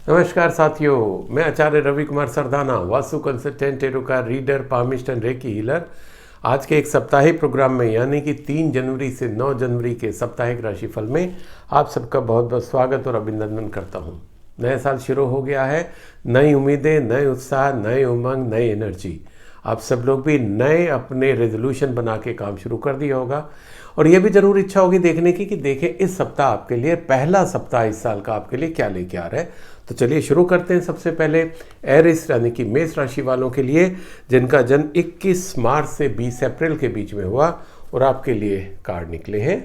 नमस्कार साथियों, मैं Acharya Ravi Kumar Sardana, vastu consultant, tarot card reader, palmist and reiki healer. आज के एक साप्ताहिक प्रोग्राम में यानी कि 3 जनवरी से 9 जनवरी के साप्ताहिक राशिफल में आप सबका बहुत बहुत स्वागत और अभिनंदन करता हूं। नया साल शुरू हो गया है, नई उम्मीदें, नए उत्साह, नए उमंग, नई एनर्जी। आप सब लोग भी नए अपने रेजोल्यूशन बना के काम शुरू कर दिया होगा और ये भी जरूर इच्छा होगी देखने की कि देखें इस सप्ताह आपके लिए, पहला सप्ताह इस साल का आपके लिए क्या लेके आ रहा है। तो चलिए शुरू करते हैं। सबसे पहले एरिस यानी कि मेष राशि वालों के लिए, जिनका जन्म 21 मार्च से 20 अप्रैल के बीच में हुआ, और आपके लिए कार्ड निकले हैं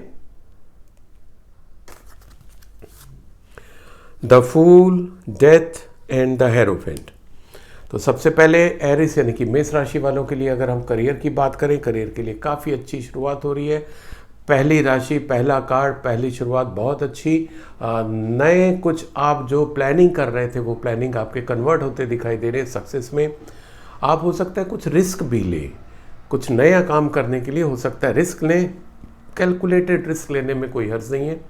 the fool, death and the hierophant. तो सबसे पहले एरिस यानी कि मेष राशि वालों के लिए अगर हम करियर की बात करें, करियर के लिए काफ़ी अच्छी शुरुआत हो रही है। पहली राशि, पहला कार्ड, पहली शुरुआत बहुत अच्छी। नए कुछ आप जो प्लानिंग कर रहे थे वो प्लानिंग आपके कन्वर्ट होते दिखाई दे रहे हैं सक्सेस में। आप हो सकता है कुछ रिस्क भी लें, कुछ नया काम करने के लिए हो सकता है रिस्क लें। कैलकुलेटेड रिस्क लेने में कोई हर्ज नहीं है।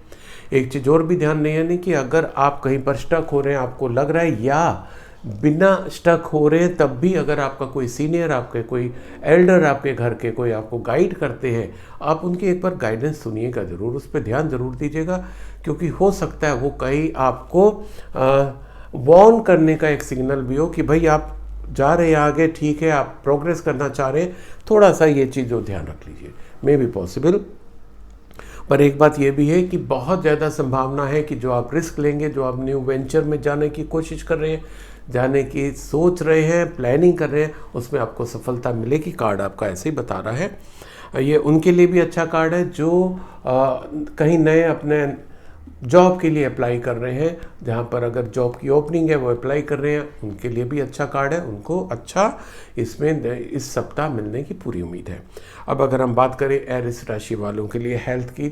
एक चीज़ और भी ध्यान नहीं है कि अगर आप कहीं पर स्टक हो रहे हैं, आपको लग रहा है, या बिना स्टक हो रहे हैं तब भी अगर आपका कोई सीनियर, आपके कोई एल्डर, आपके घर के कोई आपको गाइड करते हैं, आप उनकी एक बार गाइडेंस सुनिएगा ज़रूर, उस पर ध्यान ज़रूर दीजिएगा, क्योंकि हो सकता है वो कहीं आपको वार्न करने का एक सिग्नल भी हो कि भाई आप जा रहे हैं आगे, ठीक है, आप प्रोग्रेस करना चाह रहे हैं, थोड़ा सा ये चीज़ जो ध्यान रख लीजिए। May be possible. पर एक बात यह भी है कि बहुत ज़्यादा संभावना है कि जो आप रिस्क लेंगे, जो आप न्यू वेंचर में जाने की कोशिश कर रहे हैं, जाने की सोच रहे हैं, प्लानिंग कर रहे हैं, उसमें आपको सफलता मिलेगी। कार्ड आपका ऐसे ही बता रहा है। ये उनके लिए भी अच्छा कार्ड है जो कहीं नए अपने जॉब के लिए अप्लाई कर रहे हैं, जहाँ पर अगर जॉब की ओपनिंग है वो अप्लाई कर रहे हैं, उनके लिए भी अच्छा कार्ड है। उनको अच्छा इसमें इस सप्ताह मिलने की पूरी उम्मीद है। अब अगर हम बात करें एरिस राशि वालों के लिए हेल्थ की,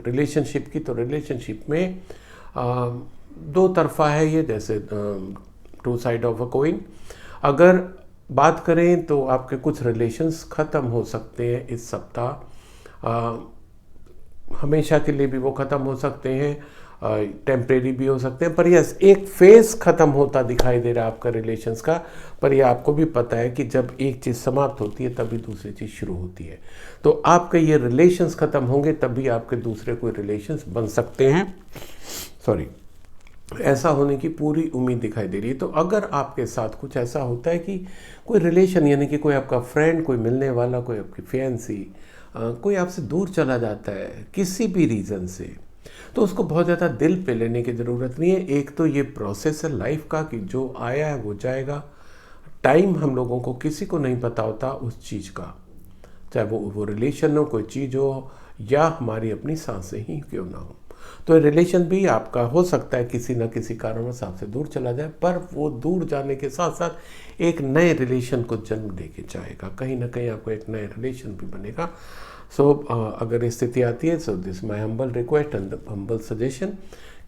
रिलेशनशिप की, तो रिलेशनशिप में दो तरफा है ये, जैसे two side of a coin. अगर बात करें तो आपके कुछ रिलेशंस ख़त्म हो सकते हैं इस सप्ताह। हमेशा के लिए भी वो ख़त्म हो सकते हैं, टेम्परेरी भी हो सकते हैं, पर यस, एक फेज़ ख़त्म होता दिखाई दे रहा है आपका रिलेशंस का। पर ये आपको भी पता है कि जब एक चीज़ समाप्त होती है तभी दूसरी चीज़ शुरू होती है। तो आपके ये रिलेशंस ख़त्म होंगे तभी आपके दूसरे कोई रिलेशंस बन सकते हैं। सॉरी, ऐसा होने की पूरी उम्मीद दिखाई दे रही है। तो अगर आपके साथ कुछ ऐसा होता है कि कोई रिलेशन यानी कि कोई आपका फ्रेंड, कोई मिलने वाला, कोई आपकी फैंसी, कोई आपसे दूर चला जाता है किसी भी रीज़न से, तो उसको बहुत ज़्यादा दिल पे लेने की ज़रूरत नहीं है। एक तो ये प्रोसेस है लाइफ का कि जो आया है वो जाएगा। टाइम हम लोगों को किसी को नहीं पता होता उस चीज़ का, चाहे वो रिलेशन हो, कोई चीज़ हो, या हमारी अपनी सांसें ही क्यों ना हो। तो रिलेशन भी आपका हो सकता है किसी न किसी कारणवश आपसे दूर चला जाए, पर वो दूर जाने के साथ साथ एक नए रिलेशन को जन्म दे के जाएगा। कहीं ना कहीं आपको एक नए रिलेशन भी बनेगा। सो अगर स्थिति आती है, so this my humble request and humble suggestion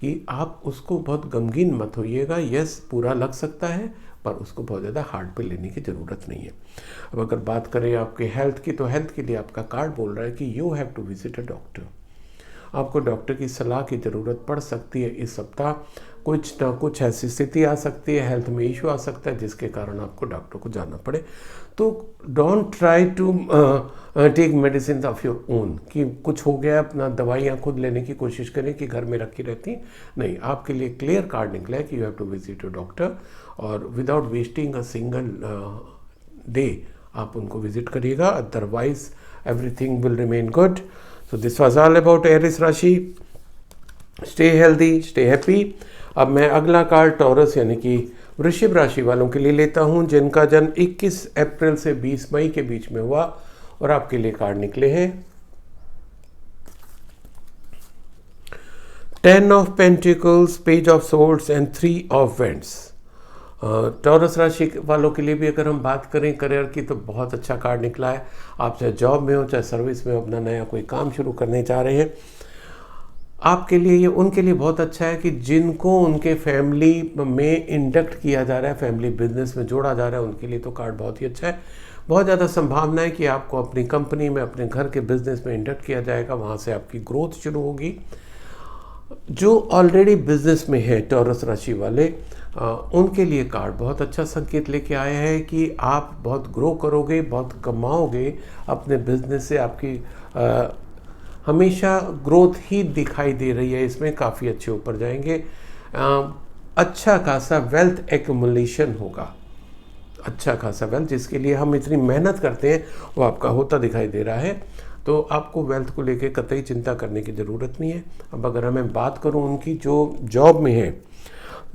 कि आप उसको बहुत गमगीन मत होइएगा। यस, पूरा लग सकता है, पर उसको बहुत ज़्यादा हार्ड पे लेने की ज़रूरत नहीं है। अब अगर बात करें आपके हेल्थ की, तो हेल्थ के लिए आपका कार्ड बोल रहा है कि you have to visit a doctor. आपको डॉक्टर की सलाह की ज़रूरत पड़ सकती है इस सप्ताह। कुछ ना कुछ ऐसी स्थिति आ सकती है, हेल्थ में इशू आ सकता है जिसके कारण आपको डॉक्टर को जाना पड़े। तो don't try to take medicine of your own, कि कुछ हो गया अपना दवाइयाँ खुद लेने की कोशिश करें कि घर में रखी रहती नहीं। आपके लिए क्लियर कार्ड निकला है कि you have to visit your doctor, और without wasting a single day आप उनको विजिट करिएगा, otherwise everything will remain good. So this was all about Aries राशि। Stay healthy, stay happy। अब मैं अगला कार्ड टॉरस यानी कि वृश्चिक राशि वालों के लिए लेता हूं, जिनका जन्म 21 अप्रैल से 20 मई के बीच में हुआ, और आपके लिए कार्ड निकले हैं 10 of pentacles, page of swords and 3 of vends. Taurus राशि वालों के लिए भी अगर हम बात करें करियर की, तो बहुत अच्छा कार्ड निकला है। आप चाहे जॉब में हो, चाहे सर्विस में हो, अपना नया कोई काम शुरू करने जा रहे हैं, आपके लिए ये उनके लिए बहुत अच्छा है कि जिनको उनके फैमिली में इंडक्ट किया जा रहा है, फैमिली बिजनेस में जोड़ा जा रहा है, उनके लिए तो कार्ड बहुत ही अच्छा है। बहुत ज़्यादा संभावना है कि आपको अपनी कंपनी में, अपने घर के बिजनेस में इंडक्ट किया जाएगा, वहाँ से आपकी ग्रोथ शुरू होगी। जो ऑलरेडी बिजनेस में है टॉरस राशि वाले, उनके लिए कार्ड बहुत अच्छा संकेत लेके आया है कि आप बहुत ग्रो करोगे, बहुत कमाओगे अपने बिजनेस से। आपकी हमेशा ग्रोथ ही दिखाई दे रही है, इसमें काफ़ी अच्छे ऊपर जाएंगे। अच्छा खासा वेल्थ एक्यूमुलेशन होगा, अच्छा खासा वेल्थ जिसके लिए हम इतनी मेहनत करते हैं वो आपका होता दिखाई दे रहा है। तो आपको वेल्थ को लेके कतई चिंता करने की ज़रूरत नहीं है। अब अगर मैं बात करूं उनकी जो जॉब में है,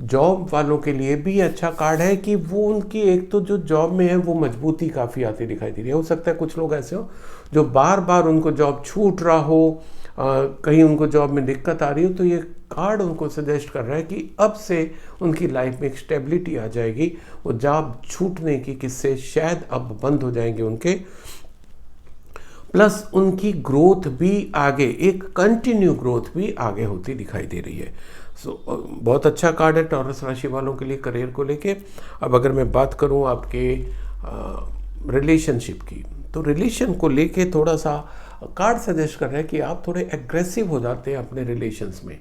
जॉब वालों के लिए भी अच्छा कार्ड है कि वो उनकी एक तो जो जॉब में है वो मजबूती काफ़ी आती दिखाई दे रही है। हो सकता है कुछ लोग ऐसे हो जो बार बार उनको जॉब छूट रहा हो, कहीं उनको जॉब में दिक्कत आ रही हो, तो ये कार्ड उनको सजेस्ट कर रहा है कि अब से उनकी लाइफ में एक स्टेबिलिटी आ जाएगी। वो जॉब छूटने की किस्से शायद अब बंद हो जाएंगे उनके, प्लस उनकी ग्रोथ भी आगे, एक कंटिन्यू ग्रोथ भी आगे होती दिखाई दे रही है। बहुत अच्छा कार्ड है टॉरस राशि वालों के लिए करियर को लेके। अब अगर मैं बात करूं आपके रिलेशनशिप की, तो रिलेशन को लेके थोड़ा सा कार्ड सजेस्ट कर रहा है कि आप थोड़े एग्रेसिव हो जाते हैं अपने रिलेशंस में।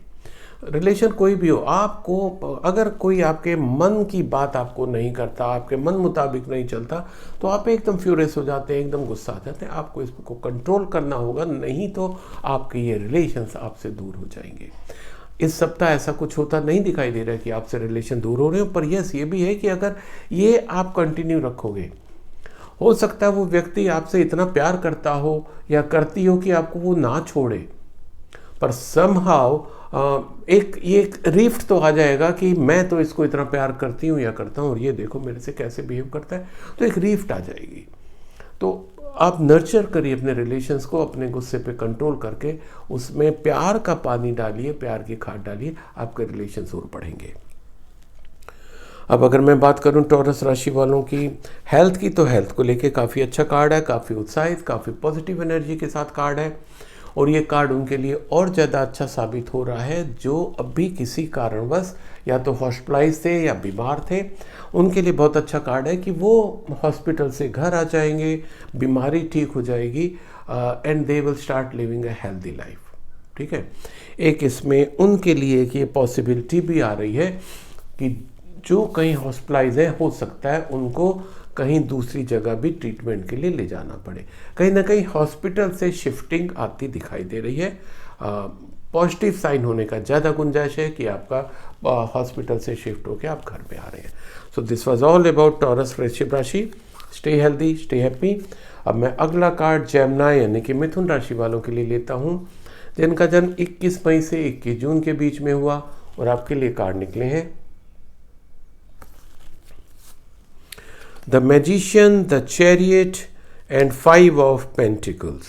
रिलेशन कोई भी हो, आपको अगर कोई आपके मन की बात आपको नहीं करता, आपके मन मुताबिक नहीं चलता, तो आप एकदम फ्यूरियस हो जाते हैं, एकदम गुस्सा आ जाते हैं। आपको इसको कंट्रोल करना होगा, नहीं तो आपके ये रिलेशंस आपसे दूर हो जाएंगे। इस सप्ताह ऐसा कुछ होता नहीं दिखाई दे रहा है कि आपसे रिलेशन दूर हो रहे हो, पर यस ये भी है कि अगर ये आप कंटिन्यू रखोगे, हो सकता है वो व्यक्ति आपसे इतना प्यार करता हो या करती हो कि आपको वो ना छोड़े, पर समहाउ एक रिफ्ट तो आ जाएगा कि मैं तो इसको इतना प्यार करती हूँ या करता हूँ और ये देखो मेरे से कैसे बिहेव करता है, तो एक रिफ्ट आ जाएगी। तो आप नर्चर करिए अपने रिलेशंस को, अपने गुस्से पे कंट्रोल करके उसमें प्यार का पानी डालिए, प्यार की खाद डालिए, आपके रिलेशंस और बढ़ेंगे। अब अगर मैं बात करूं टॉरस राशि वालों की हेल्थ की, तो हेल्थ को लेके काफ़ी अच्छा कार्ड है, काफ़ी उत्साहित, काफ़ी पॉजिटिव एनर्जी के साथ कार्ड है। और ये कार्ड उनके लिए और ज़्यादा अच्छा साबित हो रहा है जो अभी किसी कारणवश या तो हॉस्पिटलाइज थे या बीमार थे। उनके लिए बहुत अच्छा कार्ड है कि वो हॉस्पिटल से घर आ जाएंगे, बीमारी ठीक हो जाएगी, and they will start living a healthy life. ठीक है, एक इसमें उनके लिए एक ये पॉसिबिलिटी भी आ रही है कि जो कहीं हॉस्पिटलाइज है, हो सकता है उनको कहीं दूसरी जगह भी ट्रीटमेंट के लिए ले जाना पड़े। कहीं ना कहीं हॉस्पिटल से शिफ्टिंग आती दिखाई दे रही है। पॉजिटिव साइन होने का ज़्यादा गुंजाइश है कि आपका हॉस्पिटल से शिफ्ट होकर आप घर पे आ रहे हैं। सो this was all about taurus वृश्चिक राशि। Stay healthy, stay happy. अब मैं अगला कार्ड जेमिनी यानी कि मिथुन राशि वालों के लिए लेता हूँ, जिनका जन्म 21 मई से 21 जून के बीच में हुआ, और आपके लिए कार्ड निकले हैं the magician, the chariot and 5 of pentacles.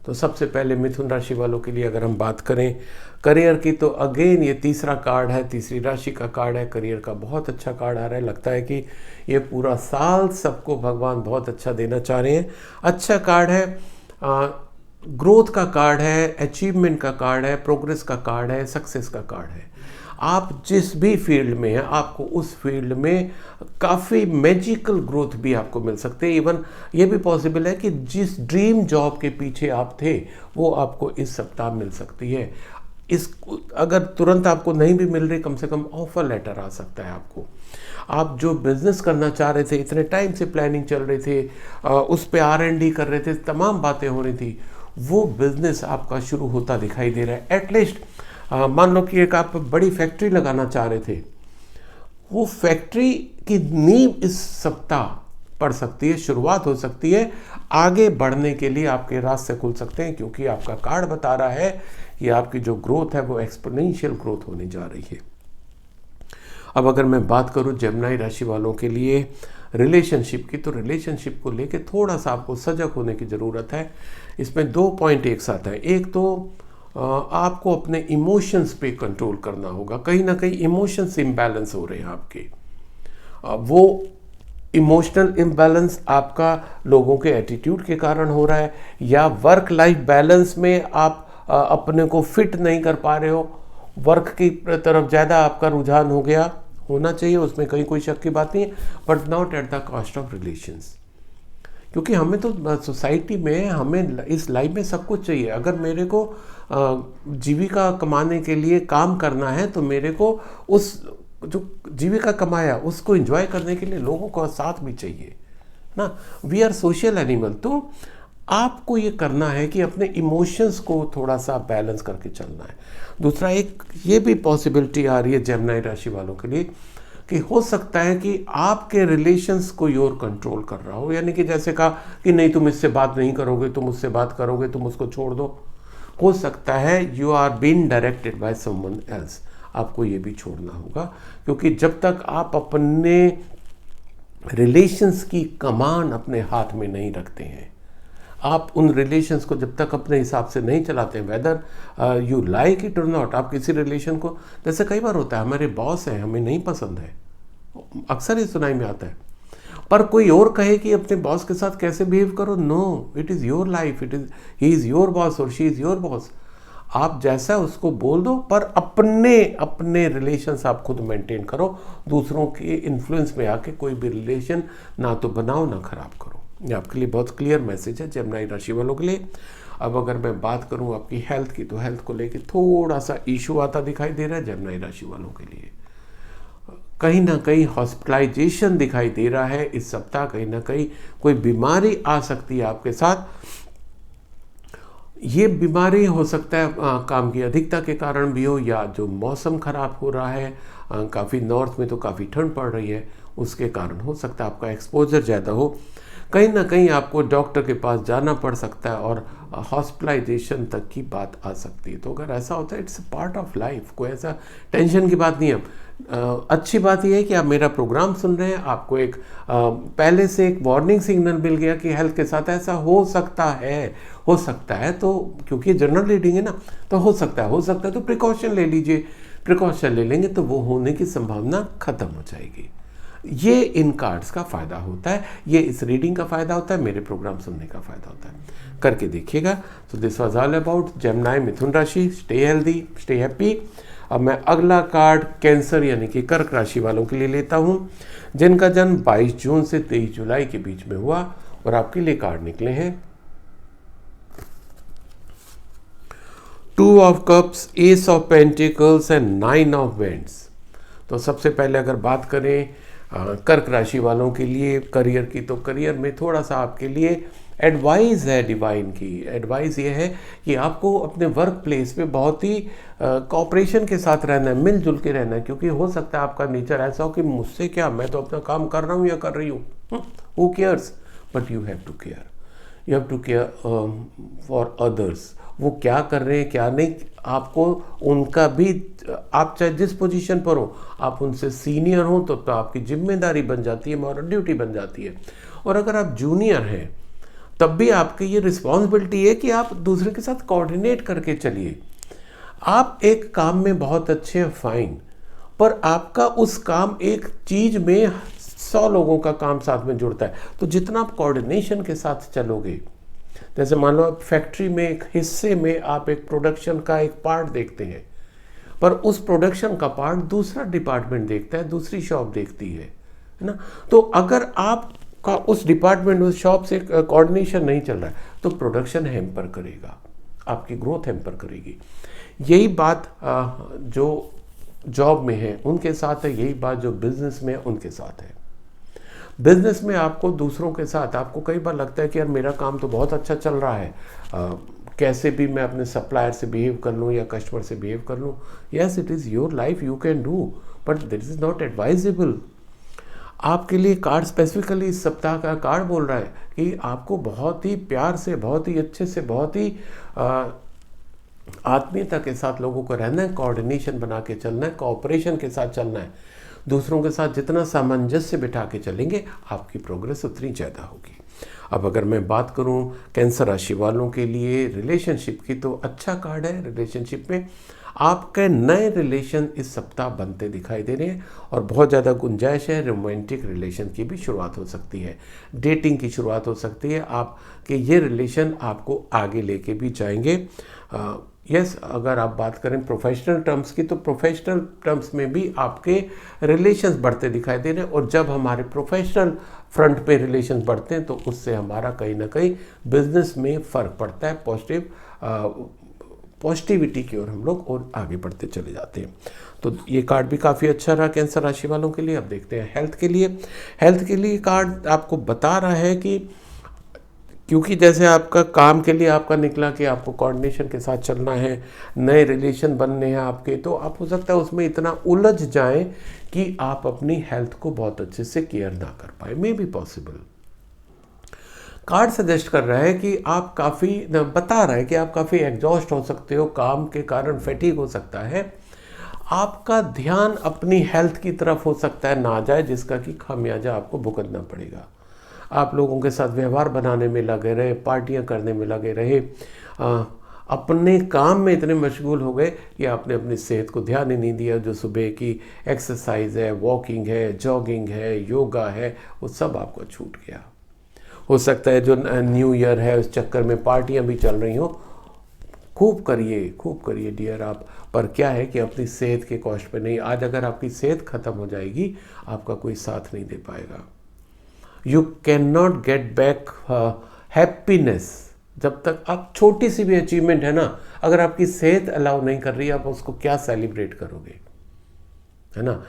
तो सबसे पहले मिथुन राशि वालों के लिए अगर हम बात करें करियर की, तो अगेन ये तीसरा कार्ड है, तीसरी राशि का कार्ड है। करियर का बहुत अच्छा कार्ड आ रहा है, लगता है कि ये पूरा साल सबको भगवान बहुत अच्छा देना चाह रहे हैं। अच्छा कार्ड है, ग्रोथ का कार्ड है, अचीवमेंट का कार्ड है, प्रोग्रेस का कार्ड है, सक्सेस का कार्ड है। आप जिस भी फील्ड में हैं, आपको उस फील्ड में काफ़ी मैजिकल ग्रोथ भी आपको मिल सकते हैं। इवन ये भी पॉसिबल है कि जिस ड्रीम जॉब के पीछे आप थे वो आपको इस सप्ताह मिल सकती है। अगर तुरंत आपको नहीं भी मिल रही, कम से कम ऑफर लेटर आ सकता है आपको। आप जो बिज़नेस करना चाह रहे थे, इतने टाइम से प्लानिंग चल रही थी, उस पर R&D कर रहे थे, तमाम बातें हो रही थी, वो बिज़नेस आपका शुरू होता दिखाई दे रहा है। एटलीस्ट मान लो कि एक आप बड़ी फैक्ट्री लगाना चाह रहे थे, वो फैक्ट्री की नींव इस सप्ताह पड़ सकती है, शुरुआत हो सकती है। आगे बढ़ने के लिए आपके रास्ते खुल सकते हैं, क्योंकि आपका कार्ड बता रहा है कि आपकी जो ग्रोथ है वो एक्सपोनेंशियल ग्रोथ होने जा रही है। अब अगर मैं बात करूं जेमिनी राशि वालों के लिए रिलेशनशिप की, तो रिलेशनशिप को लेके थोड़ा सा आपको सजग होने की ज़रूरत है। इसमें 2 पॉइंट एक साथ हैं। एक तो आपको अपने इमोशंस पे कंट्रोल करना होगा। कहीं ना कहीं इमोशंस इम्बैलेंस हो रहे हैं आपके। वो इमोशनल इम्बैलेंस आपका लोगों के एटीट्यूड के कारण हो रहा है, या वर्क लाइफ बैलेंस में आप अपने को फिट नहीं कर पा रहे हो, वर्क की तरफ ज़्यादा आपका रुझान हो गया, होना चाहिए, उसमें कहीं कोई शक की बात नहीं है, but not at the cost of relations. क्योंकि हमें तो सोसाइटी में, हमें इस लाइफ में सब कुछ चाहिए। अगर मेरे को जीविका कमाने के लिए काम करना है, तो मेरे को उस जो जीविका कमाया उसको एंजॉय करने के लिए लोगों का साथ भी चाहिए ना। We are social animal. तो आपको ये करना है कि अपने इमोशंस को थोड़ा सा बैलेंस करके चलना है। दूसरा, एक ये भी पॉसिबिलिटी आ रही है जेमिनी राशि वालों के लिए कि हो सकता है कि आपके रिलेशंस कोई और कंट्रोल कर रहा हो, यानी कि जैसे कहा कि नहीं तुम इससे बात नहीं करोगे, तुम उससे बात करोगे, तुम उसको छोड़ दो। हो सकता है you are being directed by someone else. आपको ये भी छोड़ना होगा, क्योंकि जब तक आप अपने रिलेशंस की कमान अपने हाथ में नहीं रखते हैं, आप उन रिलेशंस को जब तक अपने हिसाब से नहीं चलाते हैं, वेदर यू लाइक इट और नॉट, आप किसी रिलेशन को, जैसे कई बार होता है हमारे बॉस हैं, हमें नहीं पसंद है, अक्सर ये सुनाई में आता है, पर कोई और कहे कि अपने बॉस के साथ कैसे बिहेव करो, no, it is your life, it is he is your boss और शी इज़ योर बॉस। आप जैसा उसको बोल दो, पर अपने अपने रिलेशंस आप खुद मेंटेन करो। दूसरों के इन्फ्लुएंस में आके कोई भी रिलेशन ना तो बनाओ ना खराब करो। ये आपके लिए बहुत क्लियर मैसेज है जेमिनी राशि वालों के लिए। अब अगर मैं बात करूं आपकी हेल्थ की, तो हेल्थ को लेके थोड़ा सा इशू आता दिखाई दे रहा है जेमिनी राशि वालों के लिए। कहीं ना कहीं हॉस्पिटलाइजेशन दिखाई दे रहा है इस सप्ताह, कहीं ना कहीं कोई बीमारी आ सकती है आपके साथ। ये बीमारी हो सकता है काम की अधिकता के कारण भी हो, या जो मौसम खराब हो रहा है, काफ़ी नॉर्थ में तो काफ़ी ठंड पड़ रही है, उसके कारण हो सकता है आपका एक्सपोजर ज़्यादा हो। कहीं ना कहीं आपको डॉक्टर के पास जाना पड़ सकता है और हॉस्पिटलाइजेशन तक की बात आ सकती है। तो अगर ऐसा होता है, it's a part of life, कोई ऐसा टेंशन की बात नहीं है। अच्छी बात यह है कि आप मेरा प्रोग्राम सुन रहे हैं, आपको एक पहले से एक वार्निंग सिग्नल मिल गया कि हेल्थ के साथ ऐसा हो सकता है, तो क्योंकि जनरल रीडिंग है ना, तो हो सकता है तो प्रिकॉशन ले लीजिए। प्रिकॉशन ले लेंगे तो वो होने की संभावना खत्म हो जाएगी। ये इन कार्ड्स का फ़ायदा होता है, ये इस रीडिंग का फ़ायदा होता है, मेरे प्रोग्राम सुनने का फ़ायदा होता है। करके देखिएगा। तो this was all about Gemini Mithun rashi. Stay healthy, stay happy. अब मैं अगला कार्ड कैंसर यानी कि कर्क राशि वालों के लिए लेता हूँ, जिनका जन्म 22 जून से 23 जुलाई के बीच में हुआ, और आपके लिए कार्ड निकले हैं 2 of cups, S of pentacles and 9 of vends. तो सबसे पहले अगर बात करें कर्क राशि वालों के लिए करियर की, तो करियर में थोड़ा सा आपके लिए एडवाइस है डिवाइन की। एडवाइस ये है कि आपको अपने वर्क प्लेस पे बहुत ही कोऑपरेशन के साथ रहना है, मिलजुल के रहना है, क्योंकि हो सकता है आपका नेचर ऐसा हो कि मुझसे क्या, मैं तो अपना काम कर रहा हूँ या कर रही हूँ, who cares, but you have to care, you have to care for others. वो क्या कर रहे हैं क्या नहीं, आपको उनका भी, आप चाहे जिस पोजीशन पर हो, आप उनसे सीनियर हो तो आपकी जिम्मेदारी बन जाती है, मॉरल ड्यूटी बन जाती है। और अगर आप जूनियर हैं तब भी आपकी ये रिस्पॉन्सिबिलिटी है कि आप दूसरे के साथ कोऑर्डिनेट करके चलिए। आप एक काम में बहुत अच्छे फाइन, पर आपका उस काम एक चीज में 100 लोगों का काम साथ में जुड़ता है, तो जितना आप कोऑर्डिनेशन के साथ चलोगे, जैसे मान लो आप फैक्ट्री में एक हिस्से में आप एक प्रोडक्शन का एक पार्ट देखते हैं, पर उस प्रोडक्शन का पार्ट दूसरा डिपार्टमेंट देखता है, दूसरी शॉप देखती है ना। तो अगर आपका उस डिपार्टमेंट, उस शॉप से कोऑर्डिनेशन नहीं चल रहा है, तो प्रोडक्शन हैम्पर करेगा, आपकी ग्रोथ हैम्पर करेगी। यही बात जो जॉब में है उनके साथ है, यही बात जो बिजनेस में है उनके साथ है। बिजनेस में आपको दूसरों के साथ, आपको कई बार लगता है कि यार मेरा काम तो बहुत अच्छा चल रहा है, कैसे भी मैं अपने सप्लायर से बिहेव कर लूँ या कस्टमर से बिहेव कर लूँ। Yes, it is your life, you can do, but this is not advisable. आपके लिए कार्ड स्पेसिफिकली इस सप्ताह का कार्ड बोल रहा है कि आपको बहुत ही प्यार से, बहुत ही अच्छे से, बहुत ही आत्मीयता के साथ लोगों को रहना है, कोऑर्डिनेशन बना के चलना है, कोऑपरेशन के साथ चलना है। दूसरों के साथ जितना सामंजस्य बिठा के चलेंगे, आपकी प्रोग्रेस उतनी ज़्यादा होगी। अब अगर मैं बात करूं कैंसर राशि वालों के लिए रिलेशनशिप की, तो अच्छा कार्ड है। रिलेशनशिप में आपके नए रिलेशन इस सप्ताह बनते दिखाई दे रहे हैं, और बहुत ज़्यादा गुंजाइश है रोमांटिक रिलेशन की भी शुरुआत हो सकती है, डेटिंग की शुरुआत हो सकती है। आपके ये रिलेशन आपको आगे लेके भी जाएंगे। यस, अगर आप बात करें प्रोफेशनल टर्म्स की, तो प्रोफेशनल टर्म्स में भी आपके रिलेशंस बढ़ते दिखाई दे रहे हैं, और जब हमारे प्रोफेशनल फ्रंट पे रिलेशंस बढ़ते हैं, तो उससे हमारा कहीं ना कहीं बिजनेस में फ़र्क पड़ता है, पॉजिटिव पॉजिटिविटी की ओर हम लोग और आगे बढ़ते चले जाते हैं। तो ये कार्ड भी काफ़ी अच्छा रहा कैंसर राशि वालों के लिए। अब देखते हैं हेल्थ के लिए। हेल्थ के लिए कार्ड आपको बता रहा है कि क्योंकि जैसे आपका काम के लिए आपका निकला कि आपको कोऑर्डिनेशन के साथ चलना है, नए रिलेशन बनने हैं आपके, तो आप हो सकता है उसमें इतना उलझ जाएं कि आप अपनी हेल्थ को बहुत अच्छे से केयर ना कर पाए। May be possible. Card suggest कर रहा है कि आप काफ़ी बता रहा है कि आप काफ़ी एग्जॉस्ट हो सकते हो, काम के कारण फैटिग हो सकता है। आपका ध्यान अपनी हेल्थ की तरफ हो सकता है ना जाए, जिसका कि खामियाजा आपको भुगतना पड़ेगा। आप लोगों के साथ व्यवहार बनाने में लगे रहे, पार्टियां करने में लगे रहे, अपने काम में इतने मशगूल हो गए कि आपने अपनी सेहत को ध्यान ही नहीं दिया। जो सुबह की एक्सरसाइज है, वॉकिंग है, जॉगिंग है, योगा है, वो सब आपको छूट गया। हो सकता है जो न्यू ईयर है उस चक्कर में पार्टियां भी चल रही हों। खूब करिए डियर आप, पर क्या है कि अपनी सेहत के कॉस्ट पे नहीं। आज अगर आपकी सेहत खत्म हो जाएगी, आपका कोई साथ नहीं दे पाएगा। You can not get back happiness. जब तक आप छोटी सी भी अचीवमेंट है ना, अगर आपकी सेहत अलाउ नहीं कर रही, आप उसको क्या सेलिब्रेट करोगे, है ना।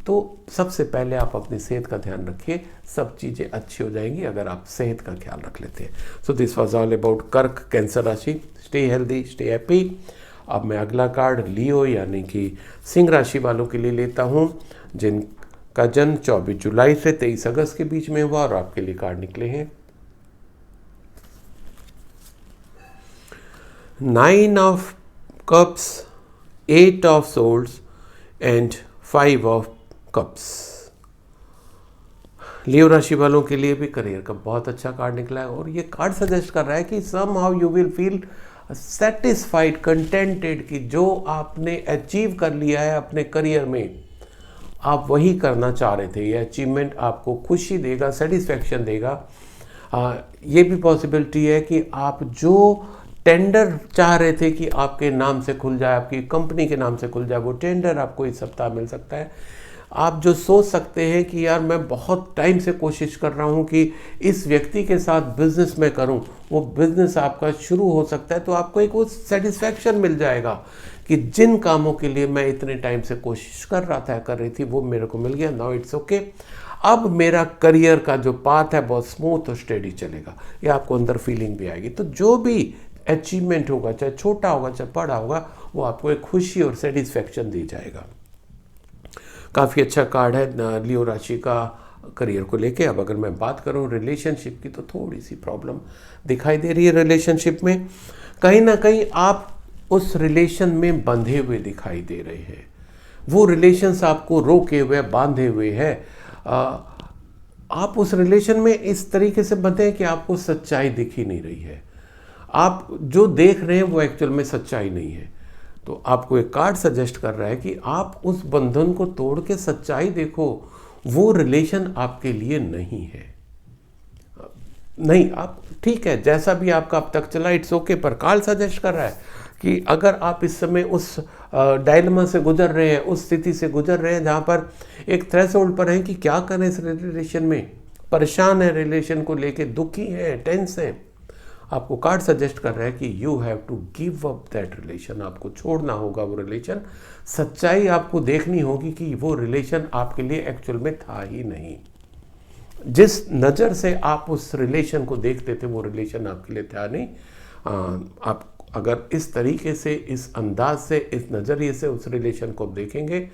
तो सबसे पहले आप अपनी सेहत का ध्यान रखिए, सब चीज़ें अच्छी हो जाएंगी अगर आप सेहत का ख्याल रख लेते हैं। सो दिस वाज ऑल अबाउट कर्क कैंसर राशि। Stay healthy, stay happy. अब मैं अगला कार्ड लियो यानी कि सिंह राशि वालों के लिए लेता हूँ, जिनका जन्म 24 जुलाई से 23 अगस्त के बीच में हुआ, और आपके लिए कार्ड निकले हैं 9 of cups, 8 of swords and 5 of cups. Leo राशि वालों के लिए भी करियर का बहुत अच्छा कार्ड निकला है, और ये कार्ड सजेस्ट कर रहा है कि somehow you will feel satisfied, contented, कि जो आपने अचीव कर लिया है अपने करियर में, आप वही करना चाह रहे थे। ये अचीवमेंट आपको खुशी देगा, सेटिस्फैक्शन देगा। ये भी पॉसिबिलिटी है कि आप जो टेंडर चाह रहे थे कि आपके नाम से खुल जाए, आपकी कंपनी के नाम से खुल जाए, वो टेंडर आपको इस सप्ताह मिल सकता है। आप जो सोच सकते हैं कि यार मैं बहुत टाइम से कोशिश कर रहा हूं कि इस व्यक्ति के साथ बिजनेस में करूं, वो बिजनेस आपका शुरू हो सकता है। तो आपको एक वो सेटिस्फैक्शन मिल जाएगा कि जिन कामों के लिए मैं इतने टाइम से कोशिश कर रहा था, कर रही थी, वो मेरे को मिल गया। Now it's okay. अब मेरा करियर का जो पाथ है बहुत स्मूथ और स्टेडी चलेगा, ये आपको अंदर फीलिंग भी आएगी। तो जो भी अचीवमेंट होगा, चाहे छोटा होगा चाहे बड़ा होगा, वो आपको एक खुशी और सेटिस्फैक्शन दी जाएगा। काफ़ी अच्छा कार्ड है लियो राशि का करियर को लेके। अब अगर मैं बात करूं रिलेशनशिप की, तो थोड़ी सी प्रॉब्लम दिखाई दे रही है रिलेशनशिप में। कहीं ना कहीं आप उस रिलेशन में बंधे हुए दिखाई दे रहे हैं। वो रिलेशंस आपको रोके हुए, बांधे हुए है। आप उस रिलेशन में इस तरीके से बंधे हैं कि आपको सच्चाई दिख ही नहीं रही है। आप जो देख रहे हैं वो एक्चुअल में सच्चाई नहीं है। तो आपको एक कार्ड सजेस्ट कर रहा है कि आप उस बंधन को तोड़ के सच्चाई देखो। वो रिलेशन आपके लिए नहीं है। नहीं, आप ठीक है, जैसा भी आपका अब तक चला इट्स ओके, पर कार्ड सजेस्ट कर रहा है कि अगर आप इस समय उस डायलेमा से गुजर रहे हैं, उस स्थिति से गुजर रहे हैं जहाँ पर एक थ्रेशोल्ड पर हैं कि क्या करें इस रिलेशन में, परेशान है, रिलेशन को लेके दुखी है, टेंस है, आपको कार्ड सजेस्ट कर रहा है कि you have to give up that relation. आपको छोड़ना होगा वो रिलेशन। सच्चाई आपको देखनी होगी कि वो रिलेशन आपके लिए एक्चुअल में था ही नहीं। जिस नज़र से आप उस रिलेशन को देखते थे, वो रिलेशन आपके लिए था नहीं। आप अगर इस तरीके से, इस अंदाज से, इस नज़रिए से उस रिलेशन को देखेंगे,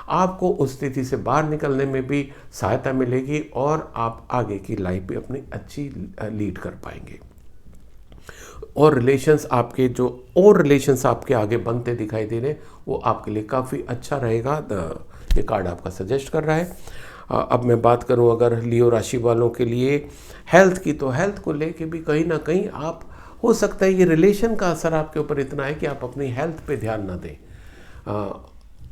आपको उस स्थिति से बाहर निकलने में भी सहायता मिलेगी, और आप आगे की लाइफ भी अपनी अच्छी लीड कर पाएंगे। और रिलेशंस आपके जो और रिलेशंस आपके आगे बनते दिखाई दे रहे हैं, वो आपके लिए काफ़ी अच्छा रहेगा। ये कार्ड आपका सजेस्ट कर रहा है। अब मैं बात करूं अगर लियो राशि वालों के लिए हेल्थ की, तो हेल्थ को लेके भी कहीं ना कहीं आप, हो सकता है ये रिलेशन का असर आपके ऊपर इतना है कि आप अपनी हेल्थ पे ध्यान ना दें।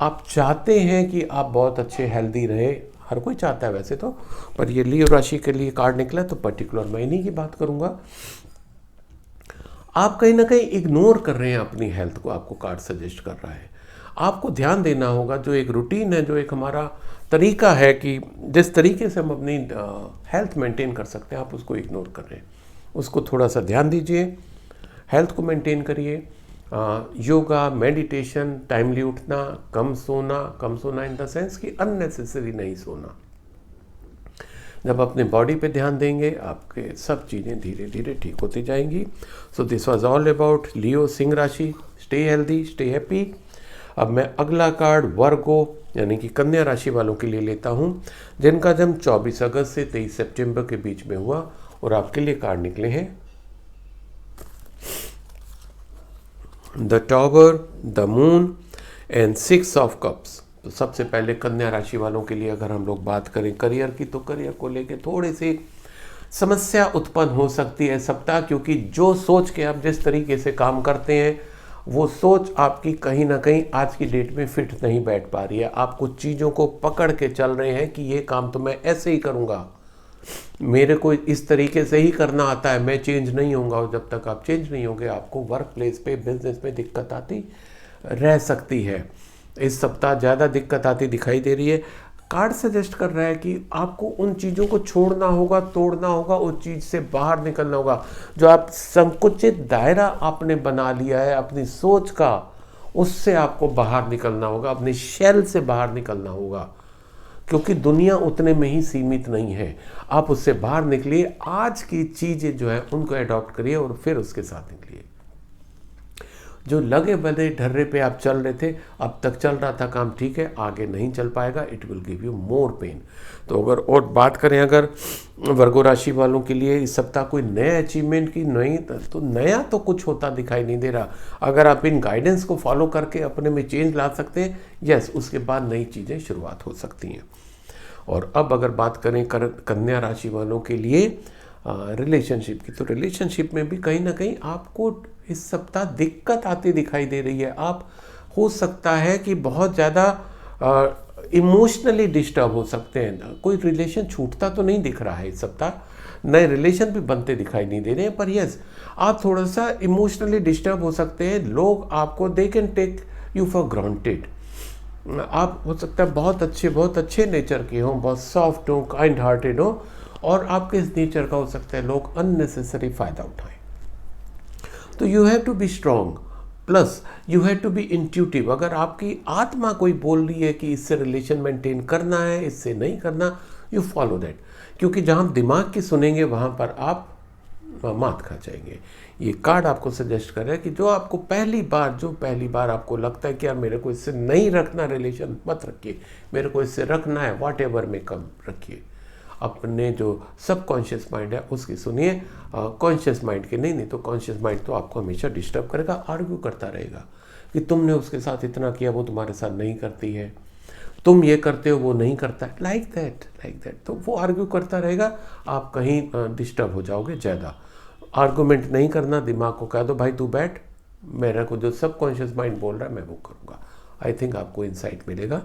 आप चाहते हैं कि आप बहुत अच्छे हेल्दी रहे, हर कोई चाहता है वैसे तो, पर ये लियो राशि के लिए कार्ड निकला तो पर्टिकुलर मैं इन्हीं की बात करूँगा। आप कहीं ना कहीं इग्नोर कर रहे हैं अपनी हेल्थ को, आपको कार्ड सजेस्ट कर रहा है। आपको ध्यान देना होगा, जो एक रूटीन है, जो एक हमारा तरीका है कि जिस तरीके से हम अपनी हेल्थ मेंटेन कर सकते हैं, आप उसको इग्नोर कर रहे हैं। उसको थोड़ा सा ध्यान दीजिए, हेल्थ को मेंटेन करिए। योगा, मेडिटेशन, टाइमली उठना, कम सोना इन द सेंस कि अननेसेसरी नहीं सोना। जब अपने बॉडी पे ध्यान देंगे आपके सब चीज़ें धीरे धीरे ठीक होती जाएंगी। So this was all about Leo Singh rashi. Stay healthy, stay happy. अब मैं अगला कार्ड वर्गो यानी कि कन्या राशि वालों के लिए लेता हूँ, जिनका जन्म 24 अगस्त से 23 सितंबर के बीच में हुआ, और आपके लिए कार्ड निकले हैं the tower, the moon and 6 of cups. तो सबसे पहले कन्या राशि वालों के लिए अगर हम लोग बात करें करियर की, तो करियर को लेके थोड़ी सी समस्या उत्पन्न हो सकती है सप्ताह, क्योंकि जो सोच के आप जिस तरीके से काम करते हैं वो सोच आपकी कहीं ना कहीं आज की डेट में फिट नहीं बैठ पा रही है। आप कुछ चीज़ों को पकड़ के चल रहे हैं कि ये काम तो मैं ऐसे ही करूँगा, मेरे को इस तरीके से ही करना आता है, मैं चेंज नहीं होऊंगा। और जब तक आप चेंज नहीं होंगे आपको वर्क प्लेस पे, बिजनेस में दिक्कत आती रह सकती है। इस सप्ताह ज़्यादा दिक्कत आती दिखाई दे रही है। कार्ड सजेस्ट कर रहा है कि आपको उन चीज़ों को छोड़ना होगा, तोड़ना होगा, उस चीज़ से बाहर निकलना होगा। जो आप संकुचित दायरा आपने बना लिया है अपनी सोच का, उससे आपको बाहर निकलना होगा, अपने शेल से बाहर निकलना होगा, क्योंकि दुनिया उतने में ही सीमित नहीं है। आप उससे बाहर निकलिए, आज की चीज़ें जो है उनको अडॉप्ट करिए और फिर उसके साथ निकलिए। जो लगे बने ढर्रे पे आप चल रहे थे, अब तक चल रहा था काम ठीक है, आगे नहीं चल पाएगा, it will give you more pen. तो अगर और बात करें अगर वर्गो राशि वालों के लिए इस सप्ताह कोई नए अचीवमेंट की नहीं, तो नया तो कुछ होता दिखाई नहीं दे रहा। अगर आप इन गाइडेंस को फॉलो करके अपने में चेंज ला सकते हैं, यस, उसके बाद नई चीज़ें शुरुआत हो सकती हैं। और अब अगर बात करें कन्या राशि वालों के लिए रिलेशनशिप की, तो रिलेशनशिप में भी कहीं ना कहीं आपको इस सप्ताह दिक्कत आती दिखाई दे रही है। आप हो सकता है कि बहुत ज़्यादा इमोशनली डिस्टर्ब हो सकते हैं। कोई रिलेशन छूटता तो नहीं दिख रहा है इस सप्ताह, नए रिलेशन भी बनते दिखाई नहीं दे रहे हैं, पर यस, आप थोड़ा सा इमोशनली डिस्टर्ब हो सकते हैं। लोग आपको they can take you for granted. आप हो सकता है बहुत अच्छे नेचर के हों, बहुत सॉफ्ट हो, काइंड हार्टेड हो, और आपके इस नेचर का हो सकता है लोग अननेसेसरी फ़ायदा उठाएं। तो you have to be strong, plus you have to be intuitive. अगर आपकी आत्मा कोई बोल रही है कि इससे रिलेशन मेंटेन करना है, इससे नहीं करना, यू फॉलो दैट, क्योंकि जहाँ दिमाग की सुनेंगे वहाँ पर आप मात खा जाएंगे। ये कार्ड आपको सजेस्ट कर रहा है कि जो आपको पहली बार आपको लगता है कि यार मेरे को इससे नहीं रखना रिलेशन, मत रखिए, मेरे को इससे रखना है, वॉट एवर में कम रखिए। अपने जो सबकॉन्शियस माइंड है उसकी सुनिए, कॉन्शियस माइंड के नहीं तो कॉन्शियस माइंड तो आपको हमेशा डिस्टर्ब करेगा, आर्ग्यू करता रहेगा कि तुमने उसके साथ इतना किया, वो तुम्हारे साथ नहीं करती है, तुम ये करते हो वो नहीं करता है, लाइक दैट। तो वो आर्ग्यू करता रहेगा, आप कहीं डिस्टर्ब हो जाओगे ज़्यादा। आर्गूमेंट नहीं करना, दिमाग को कह दो भाई तू बैठ, मेरे को जो सबकॉन्शियस माइंड बोल रहा है मैं वो करूँगा। आई थिंक आपको इंसाइट मिलेगा।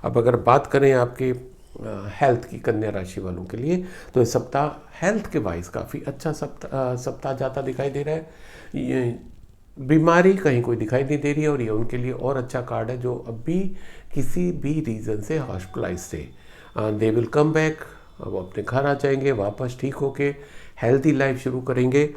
अब अगर बात करें आपके हेल्थ की कन्या राशि वालों के लिए, तो इस सप्ताह हेल्थ के वाइज काफ़ी अच्छा सप्ताह जाता दिखाई दे रहा है। ये बीमारी कहीं कोई दिखाई नहीं दे रही है, और ये उनके लिए और अच्छा कार्ड है जो अभी किसी भी रीज़न से हॉस्पिटलाइज थे। दे विल कम बैक, वो अपने घर आ जाएंगे वापस ठीक होके, हेल्थी लाइफ शुरू करेंगे।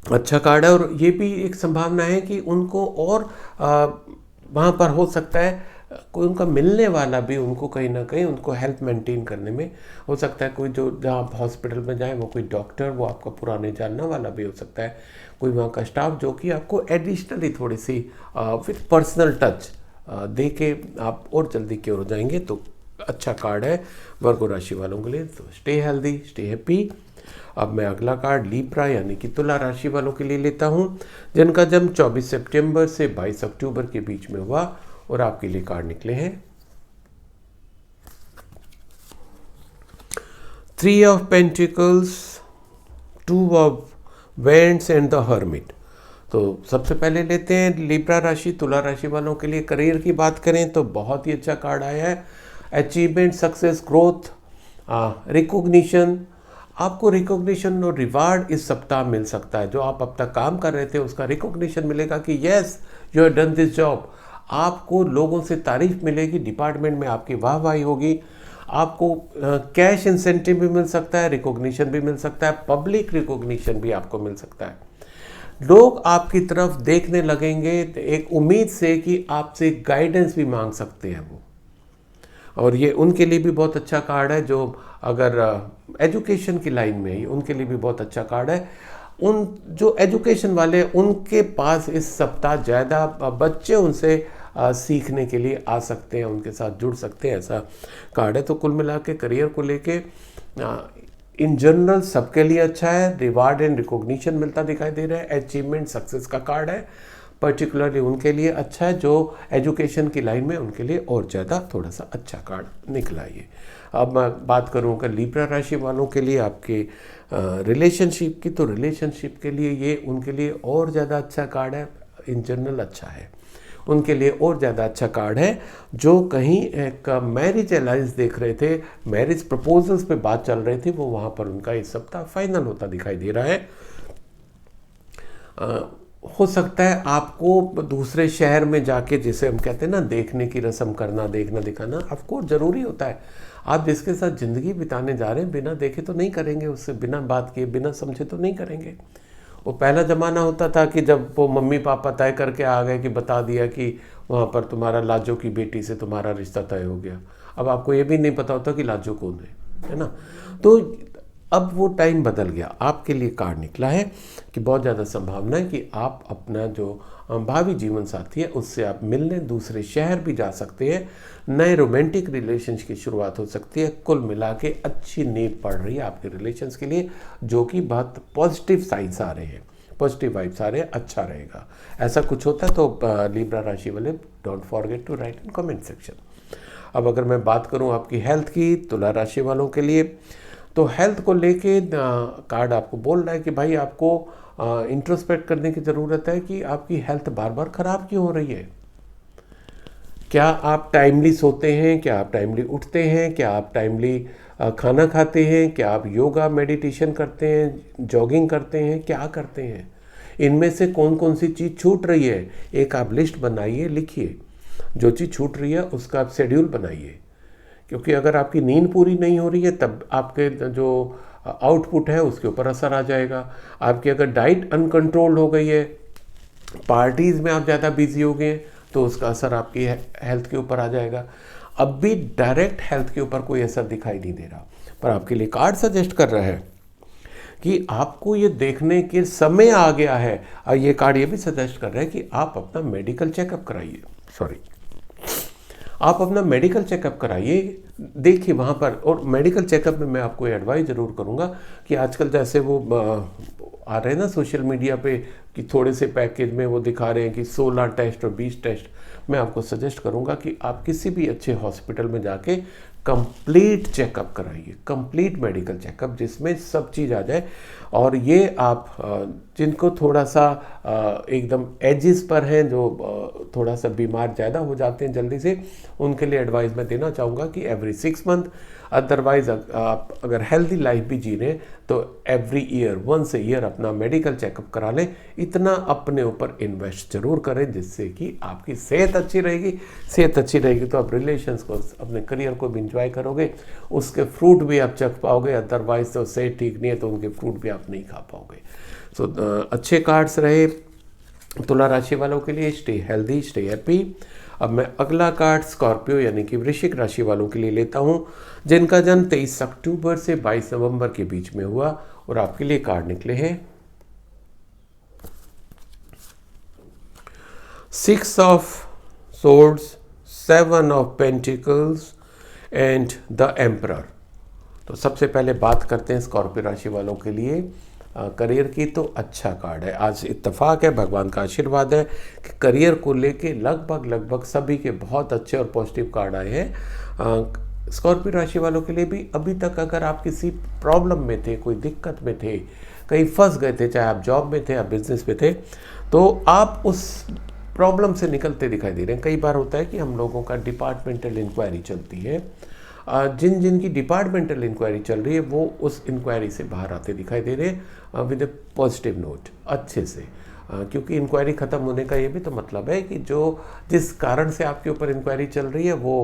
अच्छा कार्ड है। और ये भी एक संभावना है कि उनको और वहाँ पर हो सकता है कोई उनका मिलने वाला भी उनको कहीं ना कहीं उनको हेल्थ मेंटेन करने में हो सकता है। कोई जो जहाँ आप हॉस्पिटल में जाए वो कोई डॉक्टर, वो आपका पुराने जानने वाला भी हो सकता है, कोई वहाँ का स्टाफ जो कि आपको एडिशनली थोड़ी सी विथ पर्सनल टच दे के आप और जल्दी क्योर हो जाएंगे। तो अच्छा कार्ड है वर्गो राशि वालों के लिए। तो स्टे हेल्दी, स्टे हैप्पी। अब मैं अगला कार्ड लीब्रा यानी कि तुला राशि वालों के लिए लेता हूँ, जिनका जन्म 24 सितंबर से 22 अक्टूबर के बीच में हुआ, और आपके लिए कार्ड निकले हैं 3 of pentacles, 2 of vends and the hermit. तो सबसे पहले लेते हैं लिब्रा राशि तुला राशि वालों के लिए। करियर की बात करें तो बहुत ही अच्छा कार्ड आया है, अचीवमेंट, सक्सेस, ग्रोथ, रिकॉग्निशन। आपको रिकॉग्निशन और रिवार्ड इस सप्ताह मिल सकता है। जो आप अब तक काम कर रहे थे उसका रिकॉग्निशन मिलेगा कि yes you have done this job. आपको लोगों से तारीफ मिलेगी, डिपार्टमेंट में आपकी वाहवाही होगी, आपको कैश इंसेंटिव भी मिल सकता है, रिकॉग्निशन भी मिल सकता है, पब्लिक रिकॉग्निशन भी आपको मिल सकता है। लोग आपकी तरफ देखने लगेंगे एक उम्मीद से कि आपसे गाइडेंस भी मांग सकते हैं वो। और ये उनके लिए भी बहुत अच्छा कार्ड है जो अगर एजुकेशन की लाइन में है, उनके लिए भी बहुत अच्छा कार्ड है। उन जो एजुकेशन वाले उनके पास इस सप्ताह ज़्यादा बच्चे उनसे सीखने के लिए आ सकते हैं, उनके साथ जुड़ सकते हैं, ऐसा कार्ड है। तो कुल मिला के करियर को लेके इन जनरल सबके लिए अच्छा है। रिवार्ड एंड रिकॉग्निशन मिलता दिखाई दे रहा है, अचीवमेंट सक्सेस का कार्ड है। पर्टिकुलरली उनके लिए अच्छा है जो एजुकेशन की लाइन में, उनके लिए और ज़्यादा थोड़ा सा अच्छा कार्ड निकला ये। अब मैं बात करूँगा लिब्रा राशि वालों के लिए आपके रिलेशनशिप की, तो रिलेशनशिप के लिए ये उनके लिए और ज़्यादा अच्छा कार्ड है। इन जनरल अच्छा है, उनके लिए और ज़्यादा अच्छा कार्ड है। जो कहीं एक मैरिज अलायंस देख रहे थे, मैरिज प्रपोजल्स पे बात चल रही थी, वो वहाँ पर उनका इस सप्ताह फाइनल होता दिखाई दे रहा है। हो सकता है आपको दूसरे शहर में जाके, जिसे हम कहते हैं ना देखने की रस्म करना, देखना दिखाना, ऑफकोर्स ज़रूरी होता है। आप जिसके साथ ज़िंदगी बिताने जा रहे हैं बिना देखे तो नहीं करेंगे, उससे बिना बात किए बिना समझे तो नहीं करेंगे। वो पहला ज़माना होता था कि जब वो मम्मी पापा तय करके आ गए कि बता दिया कि वहाँ पर तुम्हारा लाजो की बेटी से तुम्हारा रिश्ता तय हो गया। अब आपको ये भी नहीं पता होता कि लाजो कौन है ना। तो अब वो टाइम बदल गया। आपके लिए कार्ड निकला है कि बहुत ज़्यादा संभावना है कि आप अपना जो भावी जीवन साथी है उससे आप मिलने दूसरे शहर भी जा सकते हैं। नए रोमांटिक रिलेशंस की शुरुआत हो सकती है। कुल मिला के अच्छी नींव पड़ रही है आपके रिलेशंस के लिए, जो कि बहुत पॉजिटिव साइंस आ रहे हैं, पॉजिटिव वाइब्स आ रहे हैं, अच्छा रहेगा। ऐसा कुछ होता है तो लिब्रा राशि वाले don't forget to write in comment section. अब अगर मैं बात करूं आपकी हेल्थ की, तुला राशि वालों के लिए, तो हेल्थ को लेके कार्ड आपको बोल रहा है कि भाई आपको इंट्रोस्पेक्ट करने की ज़रूरत है कि आपकी हेल्थ बार बार ख़राब क्यों हो रही है। क्या आप टाइमली सोते हैं, क्या आप टाइमली उठते हैं, क्या आप टाइमली खाना खाते हैं, क्या आप योगा मेडिटेशन करते हैं, जॉगिंग करते हैं, क्या करते हैं। इनमें से कौन कौन सी चीज़ छूट रही है, एक आप लिस्ट बनाइए, लिखिए। जो चीज़ छूट रही है उसका आप शेड्यूल बनाइए, क्योंकि अगर आपकी नींद पूरी नहीं हो रही है तब आपके जो आउटपुट है उसके ऊपर असर आ जाएगा। आपकी अगर डाइट अनकंट्रोल्ड हो गई है, पार्टीज़ में आप ज़्यादा बिजी हो गए तो उसका असर आपकी हेल्थ के ऊपर आ जाएगा। अब भी डायरेक्ट हेल्थ के ऊपर कोई असर दिखाई नहीं दे रहा, पर आपके लिए कार्ड सजेस्ट कर रहा है कि आपको ये देखने के समय आ गया है। और ये कार्ड ये भी सजेस्ट कर रहा है कि आप अपना मेडिकल चेकअप कराइए, आप अपना मेडिकल चेकअप कराइए, देखिए वहाँ पर। और मेडिकल चेकअप में मैं आपको एडवाइस ज़रूर करूँगा कि आजकल जैसे वो आ रहे हैं ना सोशल मीडिया पे कि थोड़े से पैकेज में वो दिखा रहे हैं कि 16 टेस्ट और 20 टेस्ट, मैं आपको सजेस्ट करूँगा कि आप किसी भी अच्छे हॉस्पिटल में जाके कंप्लीट चेकअप कराइए, कंप्लीट मेडिकल चेकअप जिसमें सब चीज़ आ जाए। और ये आप जिनको थोड़ा सा एकदम एजिस पर हैं, जो थोड़ा सा बीमार ज़्यादा हो जाते हैं जल्दी से, उनके लिए एडवाइस मैं देना चाहूँगा कि एवरी 6 मंथ, अदरवाइज आप अगर हेल्दी लाइफ भी जी रहे हैं तो every year, once a year अपना मेडिकल चेकअप करा लें। इतना अपने ऊपर इन्वेस्ट जरूर करें जिससे कि आपकी सेहत अच्छी रहेगी। सेहत अच्छी रहेगी तो आप रिलेशंस को, अपने करियर को भी इंजॉय करोगे, उसके फ्रूट भी आप चख पाओगे। अदरवाइज तो सेहत ठीक नहीं है तो उनके फ्रूट भी आप नहीं खा पाओगे। सो अच्छे कार्ड्स रहे तुला राशि वालों के लिए। Stay healthy, stay happy. अब मैं अगला कार्ड स्कॉर्पियो यानी कि वृश्चिक राशि वालों के लिए लेता हूं, जिनका जन्म 23 अक्टूबर से 22 नवंबर के बीच में हुआ। और आपके लिए कार्ड निकले हैं 6 of swords, 7 of pentacles and the emperor. तो सबसे पहले बात करते हैं स्कॉर्पियो राशि वालों के लिए करियर की। तो अच्छा कार्ड है, आज इत्तेफाक है, भगवान का आशीर्वाद है कि करियर को लेके लगभग सभी के बहुत अच्छे और पॉजिटिव कार्ड आए हैं। स्कॉर्पियो राशि वालों के लिए भी अभी तक अगर आप किसी प्रॉब्लम में थे, कोई दिक्कत में थे, कहीं फंस गए थे, चाहे आप जॉब में थे, आप बिजनेस में थे, तो आप उस प्रॉब्लम से निकलते दिखाई दे रहे हैं। कई बार होता है कि हम लोगों का डिपार्टमेंटल इंक्वायरी चलती है, जिनकी डिपार्टमेंटल इंक्वायरी चल रही है वो उस इंक्वायरी से बाहर आते दिखाई दे रहे हैं विद ए पॉजिटिव नोट, अच्छे से। क्योंकि इंक्वायरी ख़त्म होने का ये भी तो मतलब है कि जो जिस कारण से आपके ऊपर इंक्वायरी चल रही है वो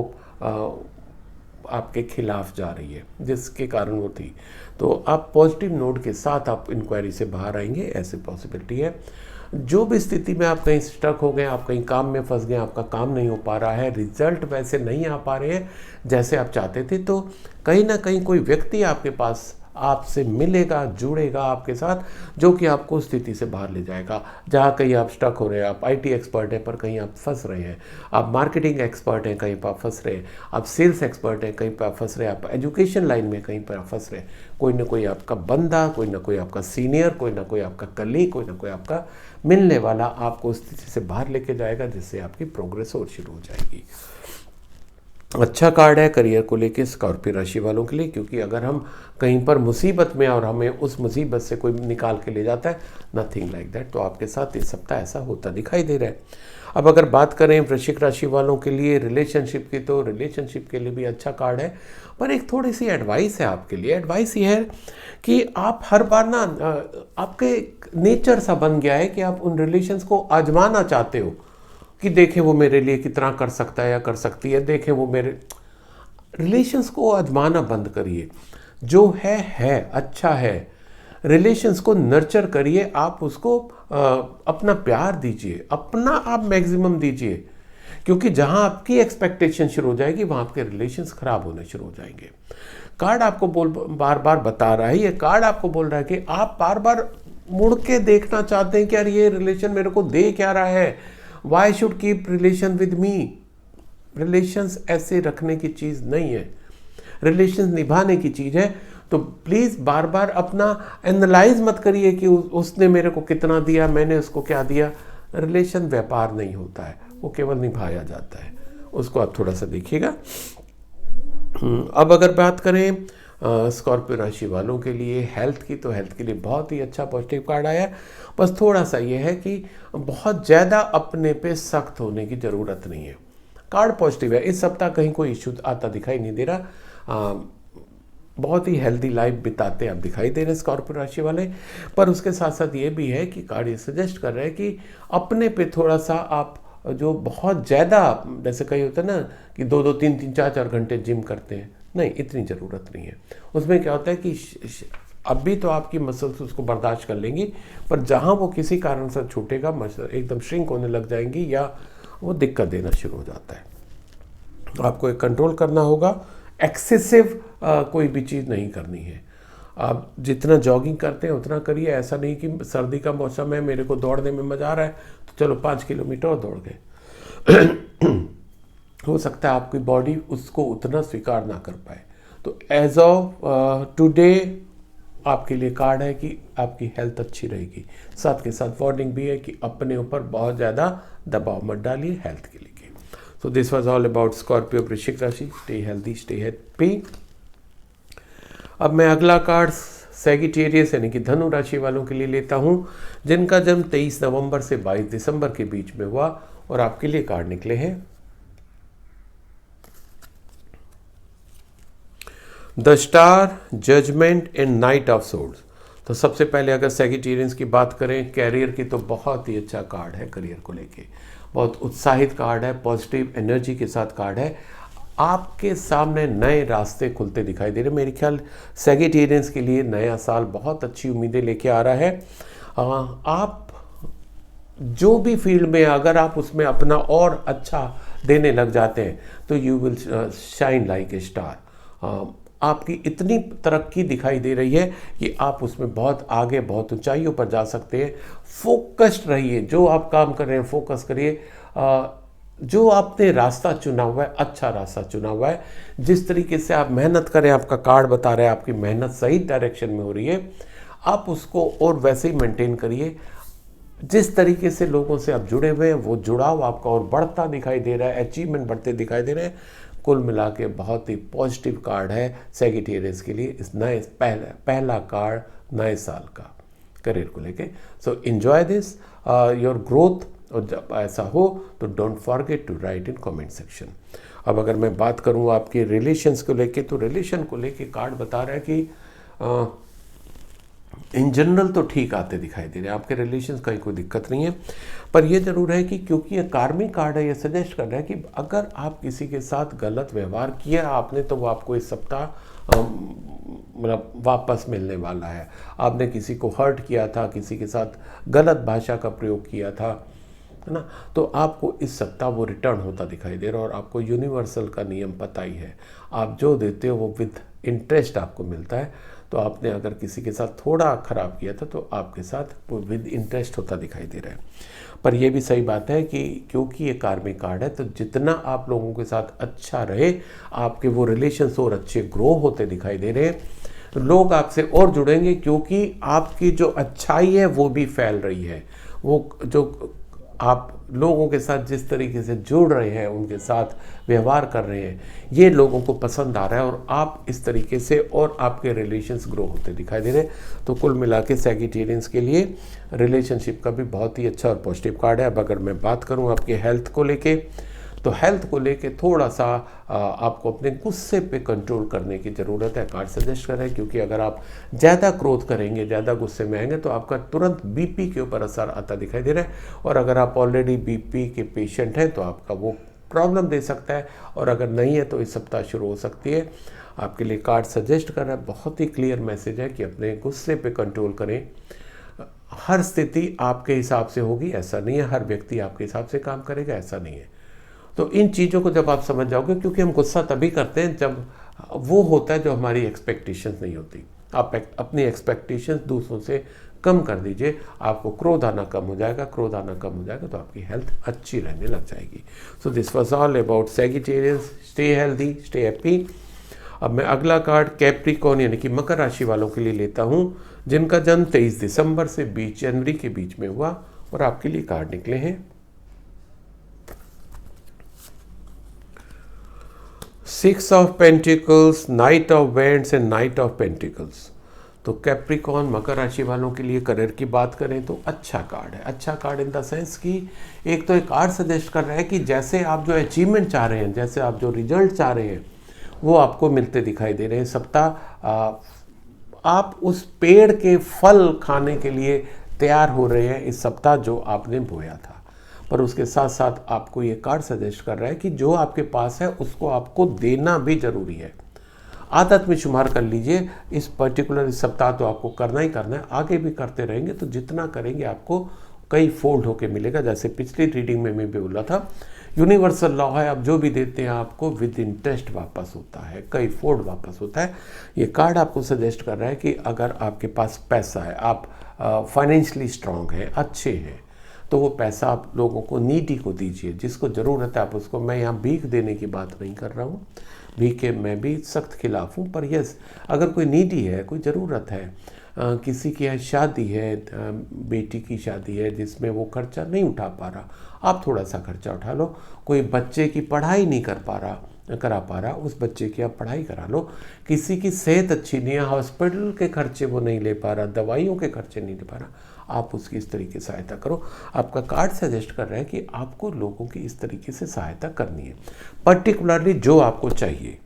आपके खिलाफ जा रही है, जिसके कारण वो थी, तो आप पॉजिटिव नोट के साथ आप इंक्वायरी से बाहर आएंगे, ऐसे पॉसिबिलिटी है। जो भी स्थिति में आप कहीं स्टक हो गए, आप कहीं काम में फंस गए, आपका काम नहीं हो पा रहा है, रिजल्ट वैसे नहीं आ पा रहे हैं जैसे आप चाहते थे, तो कहीं ना कहीं कोई व्यक्ति आपके पास आपसे मिलेगा, जुड़ेगा आपके साथ, जो कि आपको उस स्थिति से बाहर ले जाएगा। जहाँ कहीं आप स्टक हो रहे हैं, आप आईटी एक्सपर्ट हैं पर कहीं आप फंस रहे हैं, आप मार्केटिंग एक्सपर्ट हैं कहीं पर आप फंस रहे हैं, आप सेल्स एक्सपर्ट हैं कहीं पर आप फंस रहे हैं, आप एजुकेशन लाइन में कहीं पर आप फंस रहे हैं, कोई ना कोई आपका बंदा, कोई ना कोई आपका सीनियर, कोई ना कोई आपका कलीग, कोई ना कोई आपका मिलने वाला आपको उस स्थिति से बाहर लेके जाएगा, जिससे आपकी प्रोग्रेस और शुरू हो जाएगी। अच्छा कार्ड है करियर को लेके स्कॉर्पियो राशि वालों के लिए, क्योंकि अगर हम कहीं पर मुसीबत में और हमें उस मुसीबत से कोई निकाल के ले जाता है, नथिंग लाइक दैट, तो आपके साथ इस सप्ताह ऐसा होता दिखाई दे रहा है। अब अगर बात करें वृश्चिक राशि वालों के लिए रिलेशनशिप की, तो रिलेशनशिप के लिए भी अच्छा कार्ड है, पर एक थोड़ी सी एडवाइस है आपके लिए। एडवाइस ये है कि आप हर बार ना, आपके नेचर सा बन गया है कि आप उन रिलेशंस को आजमाना चाहते हो कि देखें वो मेरे लिए कितना कर सकता है या कर सकती है, देखें वो मेरे रिलेशंस को आजमाना बंद करिए। जो है अच्छा है, रिलेशंस को नर्चर करिए, आप उसको अपना प्यार दीजिए, अपना आप मैक्सिमम दीजिए, क्योंकि जहां आपकी एक्सपेक्टेशन शुरू हो जाएगी वहां आपके रिलेशंस खराब होने शुरू हो जाएंगे। कार्ड आपको बार बार बता रहा है, ये कार्ड आपको बोल रहा है कि आप बार बार मुड़ के देखना चाहते हैं कि यार ये रिलेशन मेरे को दे क्या रहा है, why should keep relation with me. Relations ऐसे रखने की चीज़ नहीं है, रिलेशंस निभाने की चीज़ है। तो प्लीज़ बार बार अपना एनालाइज मत करिए कि उसने मेरे को कितना दिया, मैंने उसको क्या दिया। रिलेशन व्यापार नहीं होता है, वो केवल निभाया जाता है, उसको आप थोड़ा सा देखिएगा। अब अगर बात करें स्कॉर्पियो राशि वालों के लिए हेल्थ की, तो हेल्थ के लिए बहुत ही अच्छा पॉजिटिव कार्ड आया है। बस थोड़ा सा ये है कि बहुत ज़्यादा अपने पे सख्त होने की ज़रूरत नहीं है। कार्ड पॉजिटिव है, इस सप्ताह कहीं कोई इशू आता दिखाई नहीं दे रहा, बहुत ही हेल्दी लाइफ बिताते आप दिखाई दे रहे हैं स्कॉर्पियो राशि वाले। पर उसके साथ साथ ये भी है कि कार्ड ये सजेस्ट कर रहे हैं कि अपने पे थोड़ा सा आप जो बहुत ज़्यादा, जैसे कहीं होता है ना कि 2-2, 3-3, 4-4 घंटे जिम करते हैं, नहीं, इतनी ज़रूरत नहीं है। उसमें क्या होता है कि अभी तो आपकी मसल्स उसको बर्दाश्त कर लेंगी, पर जहाँ वो किसी कारण से छूटेगा, मसल एकदम श्रिंक होने लग जाएंगी या वो दिक्कत देना शुरू हो जाता है। आपको एक कंट्रोल करना होगा, एक्सेसिव कोई भी चीज़ नहीं करनी है। आप जितना जॉगिंग करते हैं उतना करिए, ऐसा नहीं कि सर्दी का मौसम है मेरे को दौड़ने में मज़ा आ रहा है तो चलो 5 किलोमीटर और दौड़ गए। हो सकता है आपकी बॉडी उसको उतना स्वीकार ना कर पाए। तो एज ऑफ टुडे आपके लिए कार्ड है कि आपकी हेल्थ अच्छी रहेगी। साथ के साथ वार्निंग भी है कि अपने ऊपर बहुत ज़्यादा दबाव मत डालिए हेल्थ के लिए। सो this was all about Scorpio वृश्चिक राशि। Stay healthy, stay happy. अब मैं अगला कार्ड सैगिटेरियस यानी कि धनु राशि वालों के लिए लेता हूं, जिनका जन्म 23 नवंबर से 22 दिसंबर के बीच में हुआ, और आपके लिए कार्ड निकले हैं the star, judgement and knight of swords. तो सबसे पहले अगर सैगिटेरियंस की बात करें कैरियर की, तो बहुत ही अच्छा कार्ड है करियर को लेके, बहुत उत्साहित कार्ड है, पॉजिटिव एनर्जी के साथ कार्ड है। आपके सामने नए रास्ते खुलते दिखाई दे रहे हैं। मेरे ख्याल सैगिटेरियंस के लिए नया साल बहुत अच्छी उम्मीदें लेके आ रहा है। आप जो भी फील्ड में अगर आप उसमें अपना और अच्छा देने लग जाते हैं तो you will shine like a star. आपकी इतनी तरक्की दिखाई दे रही है कि आप उसमें बहुत आगे, बहुत ऊंचाइयों पर जा सकते हैं। फोकस्ड रहिए, जो आप काम कर रहे हैं फोकस करिए। जो आपने रास्ता चुना हुआ है, अच्छा रास्ता चुना हुआ है, जिस तरीके से आप मेहनत करें, आपका कार्ड बता रहा है आपकी मेहनत सही डायरेक्शन में हो रही है, आप उसको और वैसे ही मेंटेन करिए। जिस तरीके से लोगों से आप जुड़े हुए हैं वो जुड़ाव आपका और बढ़ता दिखाई दे रहा है, अचीवमेंट बढ़ते दिखाई दे रहे हैं। कुल मिला के बहुत ही पॉजिटिव कार्ड है सैगिटेरियस के लिए, इस नए पहला कार्ड नए साल का करियर को लेके। So enjoy this your growth, और जब ऐसा हो तो don't forget to write in comment section. अब अगर मैं बात करूँ आपके रिलेशंस को लेके, तो रिलेशन को लेके कार्ड बता रहा है कि इन जनरल तो ठीक आते दिखाई दे रहे हैं, आपके रिलेशंस का कोई दिक्कत नहीं है। पर ये ज़रूर है कि क्योंकि ये कार्मिक कार्ड है, ये सजेस्ट कर रहा है कि अगर आप किसी के साथ गलत व्यवहार किया आपने, तो वो आपको इस सप्ताह मतलब वापस मिलने वाला है। आपने किसी को हर्ट किया था, किसी के साथ गलत भाषा का प्रयोग किया था, है ना, तो आपको इस सप्ताह वो रिटर्न होता दिखाई दे रहा है। और आपको यूनिवर्सल का नियम पता ही है, आप जो देते हो वो विद इंटरेस्ट आपको मिलता है। तो आपने अगर किसी के साथ थोड़ा ख़राब किया था तो आपके साथ वो विद इंटरेस्ट होता दिखाई दे रहा है। पर यह भी सही बात है कि क्योंकि ये कार्मिक कार्ड है, तो जितना आप लोगों के साथ अच्छा रहे, आपके वो रिलेशंस और अच्छे ग्रो होते दिखाई दे रहे हैं। लोग आपसे और जुड़ेंगे क्योंकि आपकी जो अच्छाई है वो भी फैल रही है। वो जो आप लोगों के साथ जिस तरीके से जुड़ रहे हैं, उनके साथ व्यवहार कर रहे हैं, ये लोगों को पसंद आ रहा है और आप इस तरीके से और आपके रिलेशंस ग्रो होते दिखाई दे रहे हैं। तो कुल मिला के सैजिटेरियंस के लिए रिलेशनशिप का भी बहुत ही अच्छा और पॉजिटिव कार्ड है। अब अगर मैं बात करूं आपके हेल्थ को लेके, तो हेल्थ को लेके थोड़ा सा आपको अपने गुस्से पे कंट्रोल करने की ज़रूरत है, कार्ड सजेस्ट कर रहे हैं। क्योंकि अगर आप ज़्यादा क्रोध करेंगे, ज़्यादा गुस्से में आएंगे, तो आपका तुरंत बीपी के ऊपर असर आता दिखाई दे रहा है। और अगर आप ऑलरेडी बीपी के पेशेंट हैं तो आपका वो प्रॉब्लम दे सकता है, और अगर नहीं है तो इस सप्ताह शुरू हो सकती है। आपके लिए कार्ड सजेस्ट कर रहा है, बहुत ही क्लियर मैसेज है कि अपने गुस्से पे कंट्रोल करें। हर स्थिति आपके हिसाब से होगी ऐसा नहीं है, हर व्यक्ति आपके हिसाब से काम करेगा ऐसा नहीं है। तो इन चीज़ों को जब आप समझ जाओगे, क्योंकि हम गुस्सा तभी करते हैं जब वो होता है जो हमारी एक्सपेक्टेशंस नहीं होती। आप अपनी एक्सपेक्टेशंस दूसरों से कम कर दीजिए, आपको क्रोध आना कम हो जाएगा। क्रोध आना कम हो जाएगा तो आपकी हेल्थ अच्छी रहने लग जाएगी। सो this was all about Sagittarians. Stay healthy, stay happy. अब मैं अगला कार्ड कैप्रिकॉर्न यानी कि मकर राशि वालों के लिए लेता हूँ, जिनका जन्म 23 दिसंबर से 20 जनवरी के बीच में हुआ। और आपके लिए कार्ड निकले हैं 6 of pentacles, night of vends and knight of pentacles. तो कैप्रिकॉर्न मकर राशि वालों के लिए करियर की बात करें तो अच्छा कार्ड है। अच्छा कार्ड इन द सेंस कि एक तो एक कार्ड सजेस्ट कर रहा है कि जैसे आप जो अचीवमेंट चाह रहे हैं, जैसे आप जो रिजल्ट चाह रहे हैं, वो आपको मिलते दिखाई दे रहे हैं। सप्ताह आप उस पेड़ के फल खाने के लिए तैयार हो रहे हैं इस सप्ताह, जो आपने बोया था। पर उसके साथ साथ आपको ये कार्ड सजेस्ट कर रहा है कि जो आपके पास है उसको आपको देना भी जरूरी है। आदत में शुमार कर लीजिए। इस पर्टिकुलर इस सप्ताह तो आपको करना ही करना है, आगे भी करते रहेंगे तो जितना करेंगे आपको कई फोल्ड होके मिलेगा। जैसे पिछली रीडिंग में मैं भी बोला था, यूनिवर्सल लॉ है, आप जो भी देते हैं आपको विद इंटरेस्ट वापस होता है, कई फोल्ड वापस होता है। ये कार्ड आपको सजेस्ट कर रहा है कि अगर आपके पास पैसा है, आप फाइनेंशियली स्ट्रांग हैं, अच्छे हैं, तो वो पैसा आप लोगों को, नीडी को दीजिए, जिसको ज़रूरत है आप उसको। मैं यहाँ भीख देने की बात नहीं कर रहा हूँ, भीख के मैं भी सख्त खिलाफ हूँ। पर यस, अगर कोई नीडी है, कोई ज़रूरत है, किसी की शादी है, बेटी की शादी है जिसमें वो खर्चा नहीं उठा पा रहा, आप थोड़ा सा खर्चा उठा लो। कोई बच्चे की पढ़ाई नहीं करा पा रहा, उस बच्चे की आप पढ़ाई करा लो। किसी की सेहत अच्छी नहीं है, हॉस्पिटल के खर्चे वो नहीं ले पा रहा, दवाइयों के खर्चे नहीं ले पा रहा, आप उसकी इस तरीके से सहायता करो। आपका कार्ड सजेस्ट कर रहा है कि आपको लोगों की इस तरीके से सहायता करनी है, पर्टिकुलरली जो आपको चाहिए।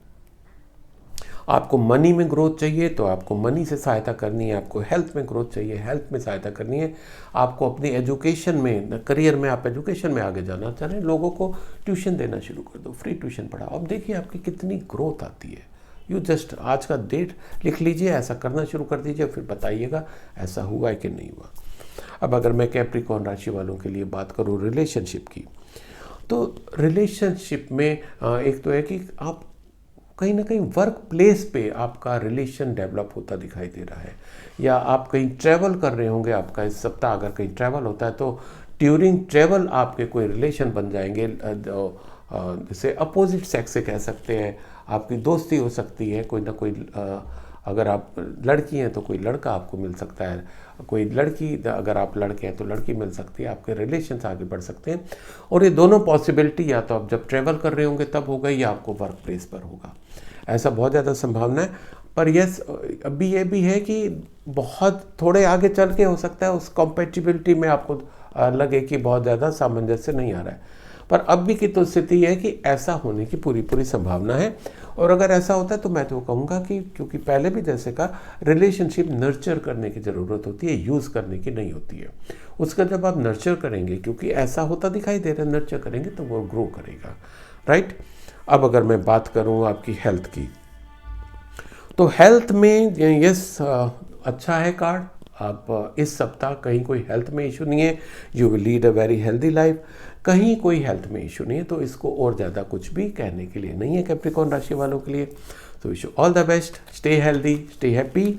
आपको मनी में ग्रोथ चाहिए तो आपको मनी से सहायता करनी है, आपको हेल्थ में ग्रोथ चाहिए, हेल्थ में सहायता करनी है, आपको अपनी एजुकेशन में, करियर में, आप एजुकेशन में आगे जाना चाह रहे हैं, लोगों को ट्यूशन देना शुरू कर दो, फ्री ट्यूशन पढ़ाओ। अब देखिए आपकी कितनी ग्रोथ आती है। यू जस्ट आज का डेट लिख लीजिए, ऐसा करना शुरू कर दीजिए, फिर बताइएगा ऐसा हुआ है कि नहीं हुआ। अब अगर मैं कैप्रिकॉर्न राशि वालों के लिए बात करूँ रिलेशनशिप की, तो रिलेशनशिप में एक तो है कि आप कहीं ना कहीं वर्क प्लेस पे आपका रिलेशन डेवलप होता दिखाई दे रहा है, या आप कहीं ट्रैवल कर रहे होंगे। आपका इस सप्ताह अगर कहीं ट्रैवल होता है तो ड्यूरिंग ट्रैवल आपके कोई रिलेशन बन जाएंगे, जैसे अपोजिट सेक्स से कह सकते हैं, आपकी दोस्ती हो सकती है। कोई ना कोई, अगर आप लड़की हैं तो कोई लड़का आपको मिल सकता है, कोई लड़की, अगर आप लड़के हैं तो लड़की मिल सकती है, आपके रिलेशन आगे बढ़ सकते हैं। और ये दोनों पॉसिबिलिटी या तो आप जब ट्रैवल कर रहे होंगे तब होगा, या आपको वर्क प्लेस पर होगा, ऐसा बहुत ज़्यादा संभावना है। पर यस, अभी ये भी है कि बहुत थोड़े आगे चल के हो सकता है उस कॉम्पेटिबिलिटी में आपको लगे कि बहुत ज़्यादा सामंजस्य नहीं आ रहा है। पर अब भी की तो स्थिति है कि ऐसा होने की पूरी पूरी संभावना है। और अगर ऐसा होता है तो मैं तो कहूँगा कि क्योंकि पहले भी जैसे कहा, रिलेशनशिप नर्चर करने की ज़रूरत होती है, यूज़ करने की नहीं होती है। उसका जब आप नर्चर करेंगे, क्योंकि ऐसा होता दिखाई दे रहा है, नर्चर करेंगे तो वो ग्रो करेगा, राइट। अब अगर मैं बात करूँ आपकी हेल्थ की, तो हेल्थ में यस अच्छा है कार्ड। आप इस सप्ताह कहीं कोई हेल्थ में इशू नहीं है, you will lead a very healthy life. कहीं कोई हेल्थ में इशू नहीं है, तो इसको और ज़्यादा कुछ भी कहने के लिए नहीं है कैप्रिकॉर्न राशि वालों के लिए। तो wish you all the best, stay healthy, stay happy.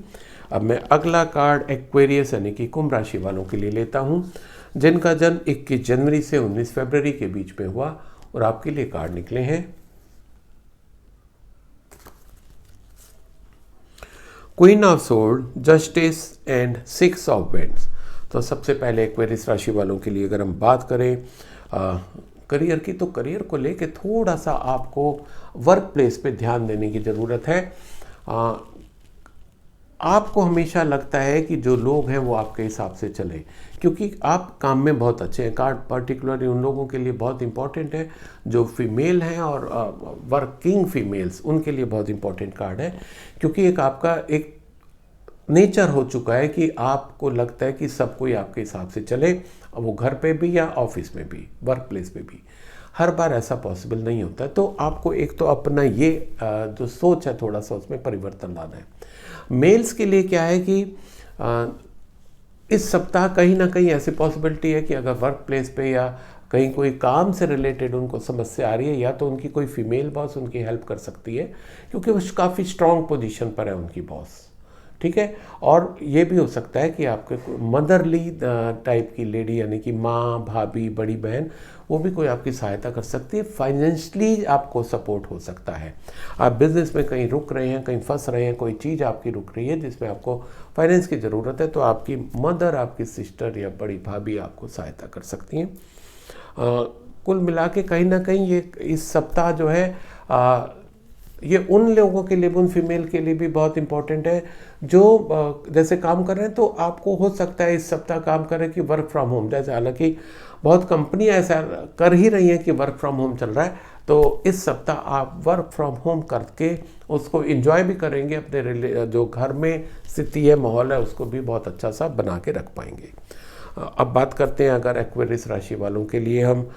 अब मैं अगला कार्ड एक्वेरियस यानी कि कुंभ राशि वालों के लिए लेता हूँ, जिनका जन्म 21 जनवरी से 19 फरवरी के बीच में हुआ, और आपके लिए कार्ड निकले हैं queen of sword, justice and 6 of vends. तो सबसे पहले एक्वेरियस राशि वालों के लिए अगर हम बात करें करियर की, तो करियर को लेके थोड़ा सा आपको वर्क प्लेस पे ध्यान देने की ज़रूरत है। आपको हमेशा लगता है कि जो लोग हैं वो आपके हिसाब से चले, क्योंकि आप काम में बहुत अच्छे हैं। कार्ड पर्टिकुलरली उन लोगों के लिए बहुत इंपॉर्टेंट है जो फीमेल हैं और वर्किंग फीमेल्स, उनके लिए बहुत इंपॉर्टेंट कार्ड है, क्योंकि एक आपका एक नेचर हो चुका है कि आपको लगता है कि सब कोई आपके हिसाब से चले, वो घर पे भी या ऑफिस में भी, वर्क प्लेस पे भी। हर बार ऐसा पॉसिबल नहीं होता है, तो आपको एक तो अपना ये जो सोच है थोड़ा सा उसमें परिवर्तन लाना है। मेल्स के लिए क्या है कि इस सप्ताह कहीं ना कहीं ऐसी पॉसिबिलिटी है कि अगर वर्क प्लेस पे या कहीं कोई काम से रिलेटेड उनको समस्या आ रही है, या तो उनकी कोई फीमेल बॉस उनकी हेल्प कर सकती है, क्योंकि वो काफ़ी स्ट्रांग पोजीशन पर है उनकी बॉस, ठीक है। और ये भी हो सकता है कि आपके मदरली टाइप की लेडी यानी कि माँ, भाभी, बड़ी बहन, वो भी कोई आपकी सहायता कर सकती है, फाइनेंशियली आपको सपोर्ट हो सकता है। आप बिजनेस में कहीं रुक रहे हैं, कहीं फंस रहे हैं, कोई चीज़ आपकी रुक रही है जिसमें आपको फाइनेंस की ज़रूरत है, तो आपकी मदर, आपकी सिस्टर या बड़ी भाभी आपको सहायता कर सकती हैं। कुल मिला के कहीं ना कहीं ये इस सप्ताह जो है ये उन लोगों के लिए, उन फीमेल के लिए भी बहुत इंपॉर्टेंट है जो जैसे काम कर रहे हैं, तो आपको हो सकता है इस सप्ताह काम करें कि वर्क फ्रॉम होम, जैसे हालांकि बहुत कंपनियां ऐसा कर ही रही हैं कि वर्क फ्रॉम होम चल रहा है, तो इस सप्ताह आप वर्क फ्रॉम होम करके उसको एंजॉय भी करेंगे, अपने जो घर में स्थिति है, माहौल है, उसको भी बहुत अच्छा सा बना के रख पाएंगे। अब बात करते हैं अगर एक्वेरियस राशि वालों के लिए हम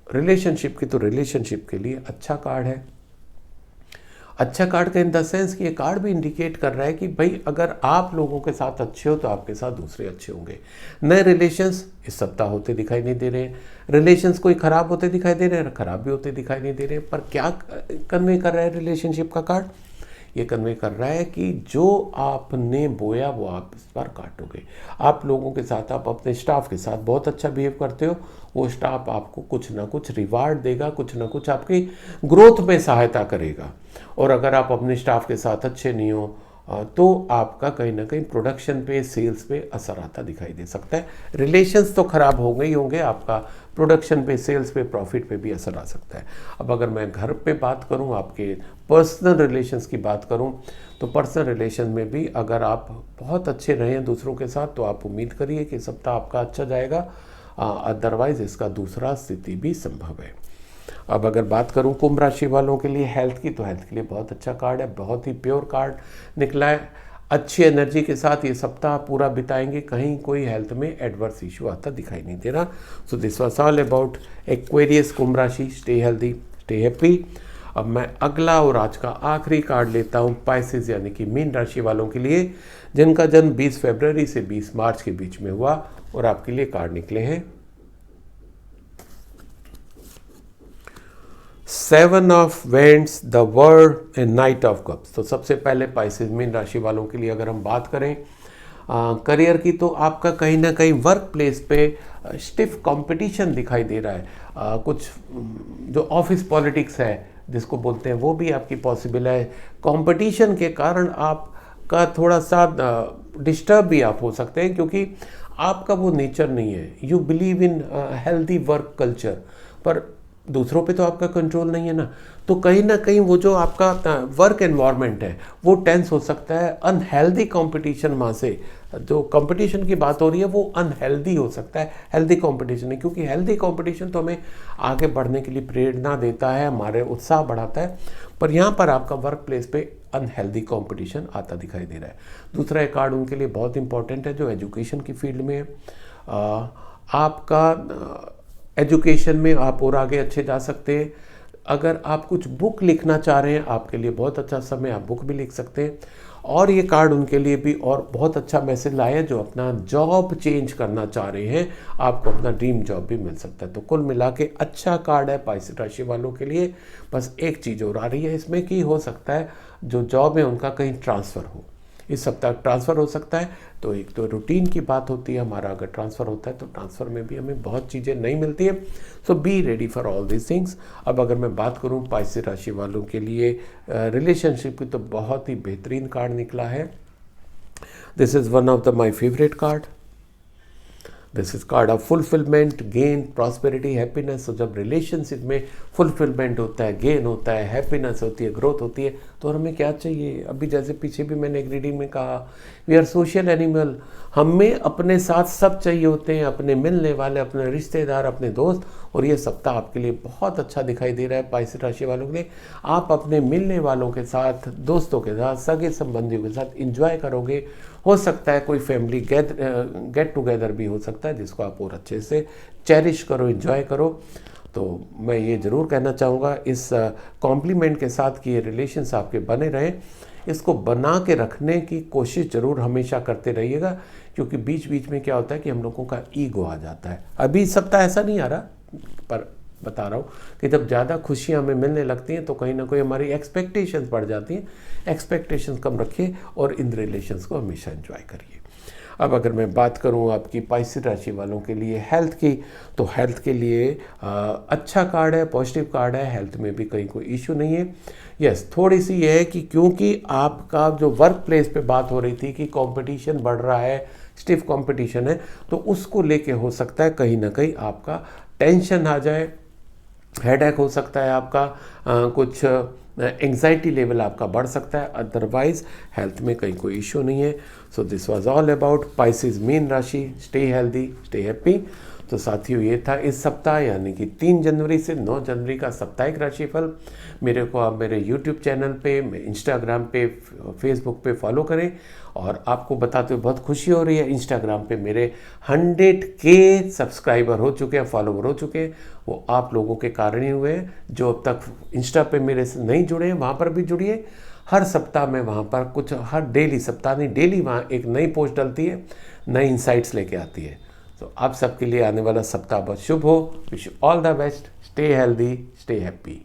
रिलेशनशिप की, तो रिलेशनशिप के लिए अच्छा कार्ड है। अच्छा कार्ड का इन द सेंस कि ये कार्ड भी इंडिकेट कर रहा है कि भाई अगर आप लोगों के साथ अच्छे हो तो आपके साथ दूसरे अच्छे होंगे। नए रिलेशंस इस सप्ताह होते दिखाई नहीं दे रहे हैं, रिलेशंस कोई ख़राब होते दिखाई दे रहे हैं, ख़राब भी होते दिखाई नहीं दे रहे हैं। पर क्या कन्वे कर रहा है रिलेशनशिप का कार्ड? ये कन्वे कर रहा है कि जो आपने बोया वो आप इस बार काटोगे। आप लोगों के साथ, आप अपने स्टाफ के साथ बहुत अच्छा बिहेव करते हो, वो स्टाफ आपको कुछ ना कुछ रिवार्ड देगा, कुछ ना कुछ आपकी ग्रोथ में सहायता करेगा। और अगर आप अपने स्टाफ के साथ अच्छे नहीं हो तो आपका कहीं ना कहीं प्रोडक्शन पे, सेल्स पे असर आता दिखाई दे सकता है। रिलेशंस तो ख़राब होंगे ही होंगे, आपका प्रोडक्शन पे, सेल्स पे, प्रॉफिट पे भी असर आ सकता है। अब अगर मैं घर पे बात करूं, आपके पर्सनल रिलेशंस की बात करूं, तो पर्सनल रिलेशन में भी अगर आप बहुत अच्छे रहें दूसरों के साथ, तो आप उम्मीद करिए कि सप्ताह आपका अच्छा जाएगा। अदरवाइज इसका दूसरा स्थिति भी संभव है। अब अगर बात करूं कुंभ राशि वालों के लिए हेल्थ की, तो हेल्थ के लिए बहुत अच्छा कार्ड है, बहुत ही प्योर कार्ड निकला है। अच्छी एनर्जी के साथ ये सप्ताह पूरा बिताएंगे, कहीं कोई हेल्थ में एडवर्स इशू आता दिखाई नहीं दे रहा। So this was all about Aquarius Kumbh rashi. Stay healthy, stay happy. अब मैं अगला और आज का आखिरी कार्ड लेता हूँ पाइसेस यानी कि मीन राशि वालों के लिए, जिनका जन्म 20 फरवरी से 20 मार्च के बीच में हुआ, और आपके लिए कार्ड निकले हैं 7 of vends, the world and knight of cups. तो सबसे पहले पाइसेस मीन राशि वालों के लिए अगर हम बात करें करियर की, तो आपका कहीं ना कहीं वर्क प्लेस पे स्टिफ कंपटीशन दिखाई दे रहा है। कुछ जो ऑफिस पॉलिटिक्स है जिसको बोलते हैं, वो भी आपकी पॉसिबल है। कंपटीशन के कारण आपका थोड़ा सा डिस्टर्ब भी आप हो सकते हैं, क्योंकि आपका वो नेचर नहीं है। You believe in healthy work culture, पर दूसरों पे तो आपका कंट्रोल नहीं है ना, तो कहीं ना कहीं वो जो आपका वर्क एनवायरनमेंट है वो टेंस हो सकता है। अनहेल्दी कंपटीशन, वहाँ से जो कंपटीशन की बात हो रही है वो अनहेल्दी हो सकता है, हेल्दी कंपटीशन नहीं, क्योंकि हेल्दी कंपटीशन तो हमें आगे बढ़ने के लिए प्रेरणा देता है, हमारे उत्साह बढ़ाता है। पर यहाँ पर आपका वर्क प्लेस पे अनहेल्दी कंपटीशन आता दिखाई दे रहा है। दूसरा एक कार्ड उनके लिए बहुत इंपॉर्टेंट है जो एजुकेशन की फील्ड में है। आपका एजुकेशन में आप और आगे अच्छे जा सकते हैं। अगर आप कुछ बुक लिखना चाह रहे हैं, आपके लिए बहुत अच्छा समय, आप बुक भी लिख सकते हैं। और ये कार्ड उनके लिए भी और बहुत अच्छा मैसेज लाया, जो अपना जॉब चेंज करना चाह रहे हैं, आपको अपना ड्रीम जॉब भी मिल सकता है। तो कुल मिला के अच्छा कार्ड है पाइसेस राशि वालों के लिए। बस एक चीज़ और आ रही है इसमें कि हो सकता है जो जॉब है उनका कहीं ट्रांसफ़र हो, इस सप्ताह ट्रांसफ़र हो सकता है। तो एक तो रूटीन की बात होती है, हमारा अगर ट्रांसफ़र होता है तो ट्रांसफ़र में भी हमें बहुत चीज़ें नहीं मिलती है। So be ready for all this things. अब अगर मैं बात करूं पाइसेस राशि वालों के लिए रिलेशनशिप की, तो बहुत ही बेहतरीन कार्ड निकला है। This is one of the my favourite card. This is called of fulfilment, gain, prosperity, happiness. तो जब रिलेशनशिप में फुलफिलमेंट होता है, गेन होता है, हैप्पीनेस होती है, ग्रोथ होती है, तो हमें क्या चाहिए? अभी जैसे पीछे भी मैंने एक रीडिंग में कहा, वी आर सोशल एनिमल। हमें अपने साथ सब चाहिए होते हैं, अपने मिलने वाले, अपने रिश्तेदार, अपने दोस्त। और ये सप्ताह आपके लिए बहुत अच्छा दिखाई दे रहा है पाइसेस राशि वालों के लिए। आप अपने मिलने वालों के साथ, दोस्तों के साथ, सगे संबंधियों के साथ इंजॉय करोगे। हो सकता है कोई फैमिली गेट टुगेदर भी हो सकता है, जिसको आप और अच्छे से चेरिश करो, इंजॉय करो। तो मैं ये ज़रूर कहना चाहूँगा इस कॉम्प्लीमेंट के साथ कि ये रिलेशंस आपके बने रहें, इसको बना के रखने की कोशिश ज़रूर हमेशा करते रहिएगा, क्योंकि बीच बीच में क्या होता है कि हम लोगों का ईगो आ जाता है। अभी सप्ताह ऐसा नहीं आ रहा, पर बता रहा हूँ कि जब ज़्यादा खुशियाँ हमें मिलने लगती हैं तो कहीं ना कोई हमारी एक्सपेक्टेशंस बढ़ जाती हैं। एक्सपेक्टेशंस कम रखिए और इन रिलेशंस को हमेशा एंजॉय करिए। अब अगर मैं बात करूं आपकी पाइसेस राशि वालों के लिए हेल्थ की, तो हेल्थ के लिए अच्छा कार्ड है, पॉजिटिव कार्ड है। हेल्थ में भी कहीं कोई इशू नहीं है। यस, थोड़ी सी ये है कि क्योंकि आपका जो वर्क प्लेस पे बात हो रही थी कि कंपटीशन बढ़ रहा है, स्टिफ कंपटीशन है, तो उसको लेके हो सकता है कहीं ना कहीं आपका टेंशन आ जाए, हेडेक हो सकता है आपका, कुछ एंग्जाइटी लेवल आपका बढ़ सकता है। अदरवाइज हेल्थ में कहीं कोई इशू नहीं है। So this was all about Pisces Meen rashi. Stay healthy, stay happy. तो साथियों, ये था इस सप्ताह यानी कि 3 जनवरी से 9 जनवरी का साप्ताहिक राशिफल। मेरे को आप मेरे YouTube चैनल पे, इंस्टाग्राम पे, फेसबुक पे फॉलो करें। और आपको बताते हुए बहुत खुशी हो रही है, इंस्टाग्राम पे मेरे 100K सब्सक्राइबर हो चुके हैं, फॉलोवर हो चुके हैं। वो आप लोगों के कारण ही हुए हैं। जो अब तक इंस्टा पे मेरे से नहीं जुड़े हैं, वहाँ पर भी जुड़िए। हर सप्ताह में वहाँ पर कुछ, हर डेली, सप्ताह नहीं डेली, वहाँ एक नई पोस्ट डलती है, नई इंसाइट्स लेके आती है। तो आप सबके लिए आने वाला सप्ताह बहुत शुभ हो। Wish you all the best. Stay healthy, stay happy.